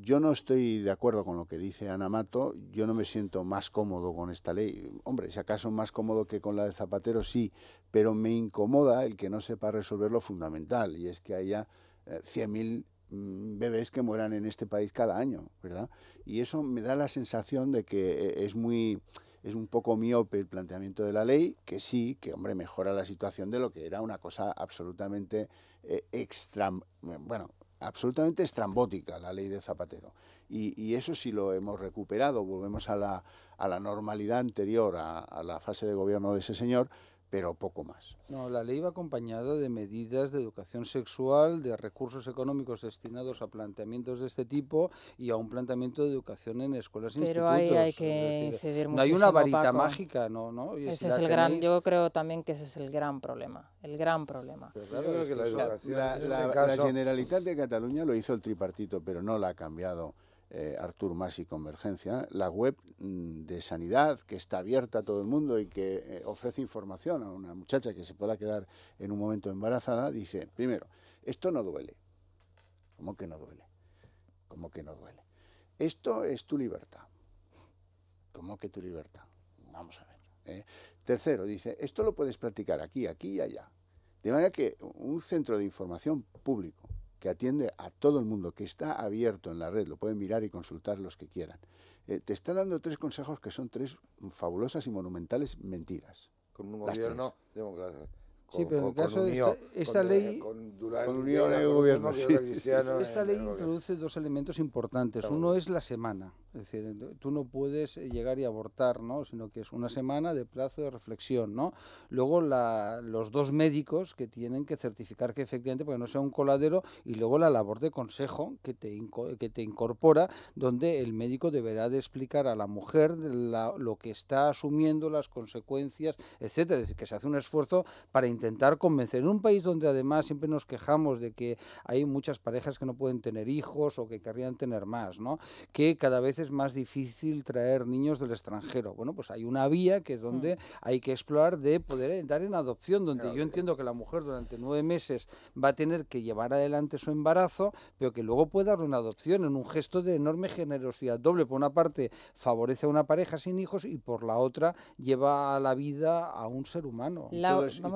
Speaker 3: yo no estoy de acuerdo con lo que dice Ana Mato. Yo no me siento más cómodo con esta ley. Hombre, si acaso más cómodo que con la de Zapatero, sí, pero me incomoda el que no sepa resolver lo fundamental, y es que haya 100.000 bebés que mueran en este país cada año, ¿verdad? Y eso me da la sensación de que es un poco miope el planteamiento de la ley, que sí, que hombre, mejora la situación de lo que era una cosa absolutamente absolutamente estrambótica, la ley de Zapatero. Y eso sí lo hemos recuperado, volvemos a la normalidad anterior a la fase de gobierno de ese señor, pero poco más.
Speaker 4: No, la ley va acompañada de medidas de educación sexual, de recursos económicos destinados a planteamientos de este tipo y a un planteamiento de educación en escuelas e institutos.
Speaker 1: Pero ahí hay que incidir muchísimo,
Speaker 4: no hay una varita
Speaker 1: Paco.
Speaker 4: Mágica, ¿no? Y
Speaker 1: ese es el gran, yo creo también que ese es el gran problema, Pero
Speaker 3: claro, yo creo que la Generalitat de Cataluña lo hizo el tripartito, pero no la ha cambiado Artur Mas y Convergencia, la web de sanidad que está abierta a todo el mundo y que ofrece información a una muchacha que se pueda quedar en un momento embarazada, dice, primero, esto no duele. ¿Cómo que no duele? ¿Cómo que no duele? Esto es tu libertad. ¿Cómo que tu libertad? Vamos a ver. Tercero, dice, esto lo puedes practicar aquí, aquí y allá. De manera que un centro de información público que atiende a todo el mundo, que está abierto en la red, lo pueden mirar y consultar los que quieran, te está dando 3 consejos que son 3 fabulosas y monumentales mentiras.
Speaker 2: Con un gobierno democrático.
Speaker 4: Sí, pero en el caso de esta ley, esta ley introduce 2 elementos importantes. Uno es la semana, es decir, tú no puedes llegar y abortar, ¿no? Sino que es una semana de plazo de reflexión, ¿no? Luego los 2 médicos que tienen que certificar que efectivamente, porque no sea un coladero, y luego la labor de consejo que te incorpora, donde el médico deberá de explicar a la mujer lo que está asumiendo, las consecuencias, etcétera. Es decir, que se hace un esfuerzo para intentar convencer. En un país donde además siempre nos quejamos de que hay muchas parejas que no pueden tener hijos o que querrían tener más, ¿no? Que cada vez es más difícil traer niños del extranjero. Bueno, pues hay una vía que es donde hay que explorar de poder dar en adopción, donde yo entiendo que la mujer durante 9 meses va a tener que llevar adelante su embarazo, pero que luego puede dar una adopción en un gesto de enorme generosidad doble. Por una parte favorece a una pareja sin hijos y por la otra lleva a la vida a un ser humano.
Speaker 3: Y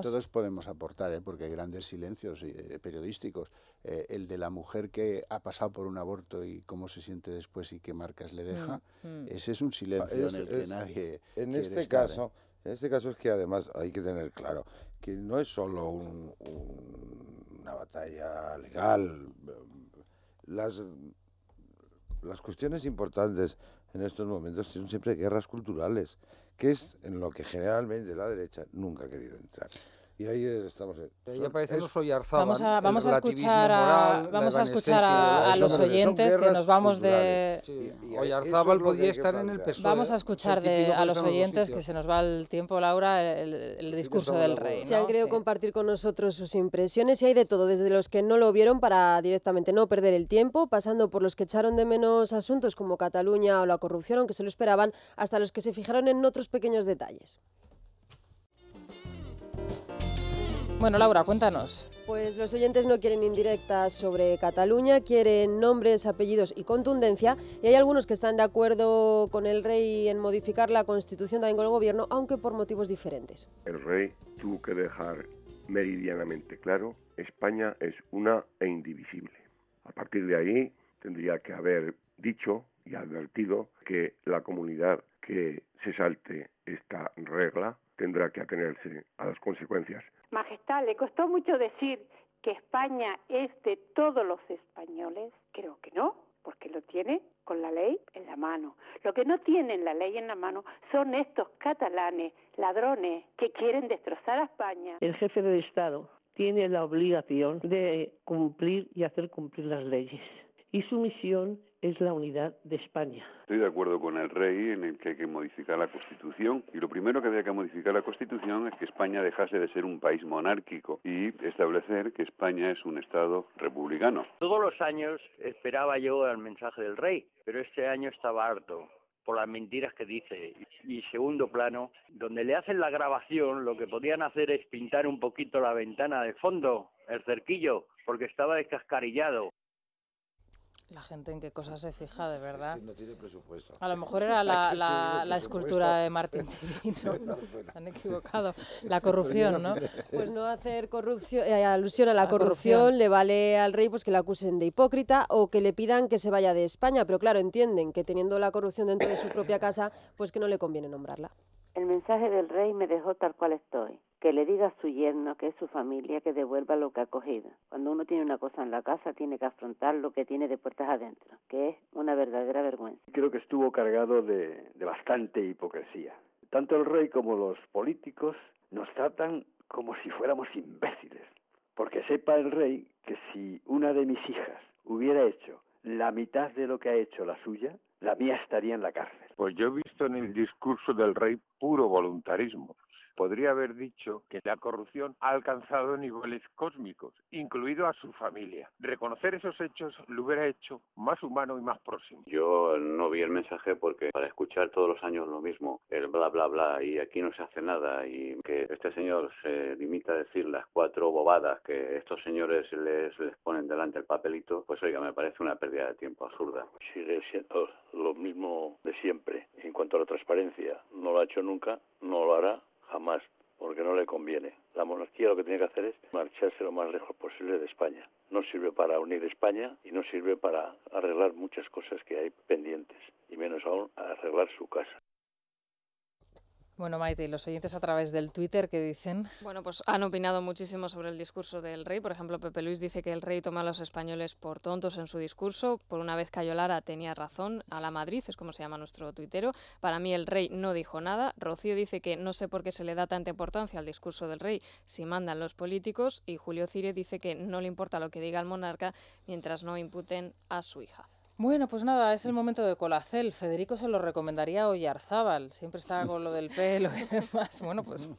Speaker 3: todos podemos aportar, porque hay grandes silencios periodísticos. El de la mujer que ha pasado por un aborto y cómo se siente después y qué marcas le deja, ese es un silencio en el que nadie
Speaker 2: en
Speaker 3: quiere
Speaker 2: este
Speaker 3: estar,
Speaker 2: caso En este caso es que además hay que tener claro que no es solo una batalla legal. Las cuestiones importantes en estos momentos son siempre guerras culturales, que es en lo que generalmente la derecha nunca ha querido entrar. Y ahí estamos.
Speaker 4: Ya parece los Oyarzábal.
Speaker 1: Vamos a escuchar a los oyentes que nos vamos de.
Speaker 4: Sí. Oyarzábal podía estar en el PSOE.
Speaker 1: Vamos a escuchar a los oyentes, que se nos va el tiempo, Laura, el discurso del rey, ¿no?
Speaker 14: Se han querido compartir con nosotros sus impresiones y hay de todo, desde los que no lo vieron para directamente no perder el tiempo, pasando por los que echaron de menos asuntos como Cataluña o la corrupción, aunque se lo esperaban, hasta los que se fijaron en otros pequeños detalles.
Speaker 1: Bueno, Laura, cuéntanos.
Speaker 14: Pues los oyentes no quieren indirectas sobre Cataluña, quieren nombres, apellidos y contundencia, y hay algunos que están de acuerdo con el rey en modificar la Constitución, también con el gobierno, aunque por motivos diferentes.
Speaker 15: El rey tuvo que dejar meridianamente claro, España es una e indivisible. A partir de ahí tendría que haber dicho y advertido que la comunidad que se salte esta regla tendrá que atenerse a las consecuencias.
Speaker 16: Majestad, ¿le costó mucho decir que España es de todos los españoles? Creo que no, porque lo tiene con la ley en la mano. Lo que no tienen la ley en la mano son estos catalanes, ladrones, que quieren destrozar a España.
Speaker 17: El jefe de Estado tiene la obligación de cumplir y hacer cumplir las leyes. Y su misión es la unidad de España.
Speaker 18: Estoy de acuerdo con el rey en el que hay que modificar la Constitución, y lo primero que había que modificar la Constitución es que España dejase de ser un país monárquico y establecer que España es un Estado republicano.
Speaker 19: Todos los años esperaba yo el mensaje del rey, pero este año estaba harto por las mentiras que dice. Y segundo plano, donde le hacen la grabación, lo que podían hacer es pintar un poquito la ventana de fondo, el cerquillo, porque estaba descascarillado.
Speaker 1: La gente en qué cosas se fija, de verdad.
Speaker 2: Es que no tiene presupuesto.
Speaker 1: A lo mejor era la escultura de Martín Chirino. Han equivocado. La corrupción, ¿no?
Speaker 14: Pues no hacer alusión a la corrupción le vale al rey pues que le acusen de hipócrita o que le pidan que se vaya de España. Pero claro, entienden que teniendo la corrupción dentro de su propia casa, pues que no le conviene nombrarla.
Speaker 20: El mensaje del rey me dejó tal cual estoy. Que le diga a su yerno, que es su familia, que devuelva lo que ha cogido. Cuando uno tiene una cosa en la casa, tiene que afrontar lo que tiene de puertas adentro, que es una verdadera vergüenza.
Speaker 21: Creo que estuvo cargado de bastante hipocresía. Tanto el rey como los políticos nos tratan como si fuéramos imbéciles. Porque sepa el rey que si una de mis hijas hubiera hecho la mitad de lo que ha hecho la suya, la mía estaría en la cárcel.
Speaker 15: Pues yo he visto en el discurso del rey puro voluntarismo.
Speaker 6: podría haber dicho que la corrupción ha alcanzado niveles cósmicos, incluido a su familia. Reconocer esos hechos lo hubiera hecho más humano y más próximo.
Speaker 22: Yo no vi el mensaje porque para escuchar todos los años lo mismo, el bla bla bla y aquí no se hace nada y que este señor se limita a decir las 4 bobadas que estos señores les ponen delante el papelito, pues oiga, me parece una pérdida de tiempo absurda.
Speaker 23: Sigue siendo lo mismo de siempre. En cuanto a la transparencia, no lo ha hecho nunca, no lo hará jamás, porque no le conviene. La monarquía lo que tiene que hacer es marcharse lo más lejos posible de España. No sirve para unir España y no sirve para arreglar muchas cosas que hay pendientes, y menos aún arreglar su casa.
Speaker 1: Bueno, Maite, ¿y los oyentes a través del Twitter qué dicen?
Speaker 5: Bueno, pues han opinado muchísimo sobre el discurso del rey. Por ejemplo, Pepe Luis dice que el rey toma a los españoles por tontos en su discurso. Por una vez Cayo Lara tenía razón. A la Madrid, es como se llama nuestro tuitero. Para mí el rey no dijo nada. Rocío dice que no sé por qué se le da tanta importancia al discurso del rey si mandan los políticos. Y Julio Cire dice que no le importa lo que diga el monarca mientras no imputen a su hija.
Speaker 1: Bueno, pues nada, es el momento de Colacel. Federico se lo recomendaría a Oyarzábal. Siempre está con lo del pelo y demás. Bueno, pues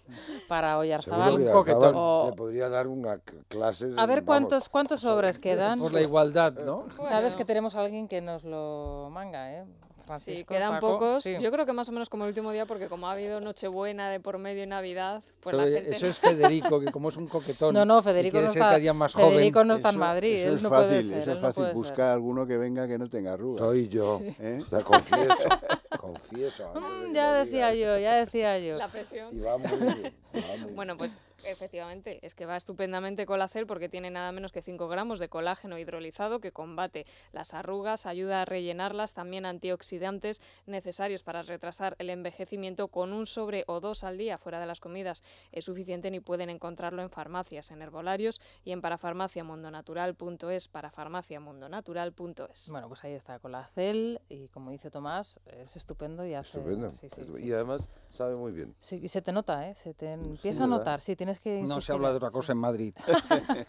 Speaker 1: para Oyarzábal
Speaker 2: un coquetón. Le podría dar una clase.
Speaker 1: A ver cuántos sobres quedan.
Speaker 4: Por la igualdad, ¿no?
Speaker 1: Sabes que tenemos a alguien que nos lo manga, ¿eh? Francisco,
Speaker 5: sí, quedan
Speaker 1: Paco,
Speaker 5: pocos.
Speaker 1: sí.
Speaker 5: Yo creo que más o menos como el último día, porque como ha habido Nochebuena de por medio y Navidad, pues
Speaker 4: pero
Speaker 5: la gente...
Speaker 4: eso es Federico, que como es un coquetón.
Speaker 1: No, Federico no está,
Speaker 4: Federico
Speaker 1: no está en Madrid.
Speaker 3: Eso es
Speaker 1: no
Speaker 3: fácil,
Speaker 1: puede ser,
Speaker 3: eso es fácil. Busca alguno que venga que no tenga arrugas.
Speaker 2: Soy yo.
Speaker 3: ¿Sí?
Speaker 2: La confieso.
Speaker 1: Ya decía yo.
Speaker 5: La presión.
Speaker 2: Y va muy bien.
Speaker 5: Bueno, pues efectivamente, es que va estupendamente Colacel porque tiene nada menos que 5 gramos de colágeno hidrolizado que combate las arrugas, ayuda a rellenarlas, también antioxidantes necesarios para retrasar el envejecimiento. Con 1 sobre o 2 al día fuera de las comidas es suficiente y pueden encontrarlo en farmacias, en herbolarios y en parafarmaciamundonatural.es, parafarmaciamundonatural.es.
Speaker 1: Bueno, pues ahí está Colacel y como dice Tomás, es estupendo y hace...
Speaker 2: Estupendo.
Speaker 1: Sí,
Speaker 2: y además sabe muy bien.
Speaker 1: Sí, y se te nota, ¿eh? Se te empieza a notar, sí, tienes que insistir.
Speaker 4: No se habla de otra cosa en Madrid,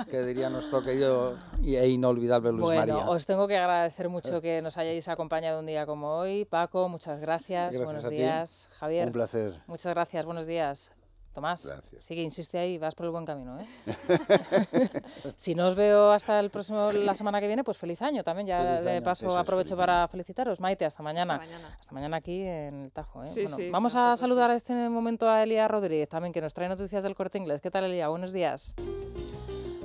Speaker 4: que diría nuestro querido e inolvidable Luis María.
Speaker 1: Bueno, os tengo que agradecer mucho que nos hayáis acompañado un día como hoy. Paco, muchas gracias. Buenos días. Javier.
Speaker 3: Un placer.
Speaker 1: Muchas gracias, buenos días. Tomás,
Speaker 2: gracias.
Speaker 1: Sigue, insiste ahí, vas por el buen camino, ¿eh? Si no os veo hasta la semana que viene, pues feliz año también. Ya de paso aprovecho para felicitaros. Maite, hasta mañana. Hasta mañana aquí en el Tajo, ¿eh?
Speaker 5: Sí,
Speaker 1: bueno,
Speaker 5: sí,
Speaker 1: vamos a saludar a este momento a Elia Rodríguez también, que nos trae noticias del Corte Inglés. ¿Qué tal, Elia? Buenos días.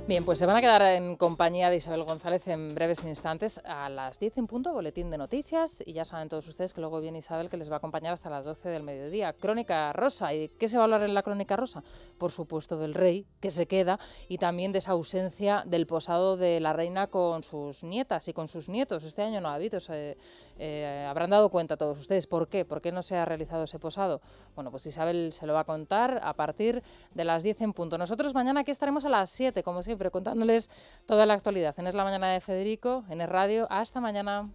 Speaker 1: Bien, pues se van a quedar en compañía de Isabel González en breves instantes. A las 10 en punto, boletín de noticias. Y ya saben todos ustedes que luego viene Isabel, que les va a acompañar hasta las 12 del mediodía. Crónica Rosa. ¿Y qué se va a hablar en la Crónica Rosa? Por supuesto del rey, que se queda, y también de esa ausencia del posado de la reina con sus nietas y con sus nietos. Este año no ha habido. Habrán dado cuenta todos ustedes. ¿Por qué? ¿Por qué no se ha realizado ese posado? Bueno, pues Isabel se lo va a contar a partir de las 10 en punto. Nosotros mañana aquí estaremos a las 7, como siempre, contándoles toda la actualidad. En Es la Mañana de Federico, en Es Radio. Hasta mañana.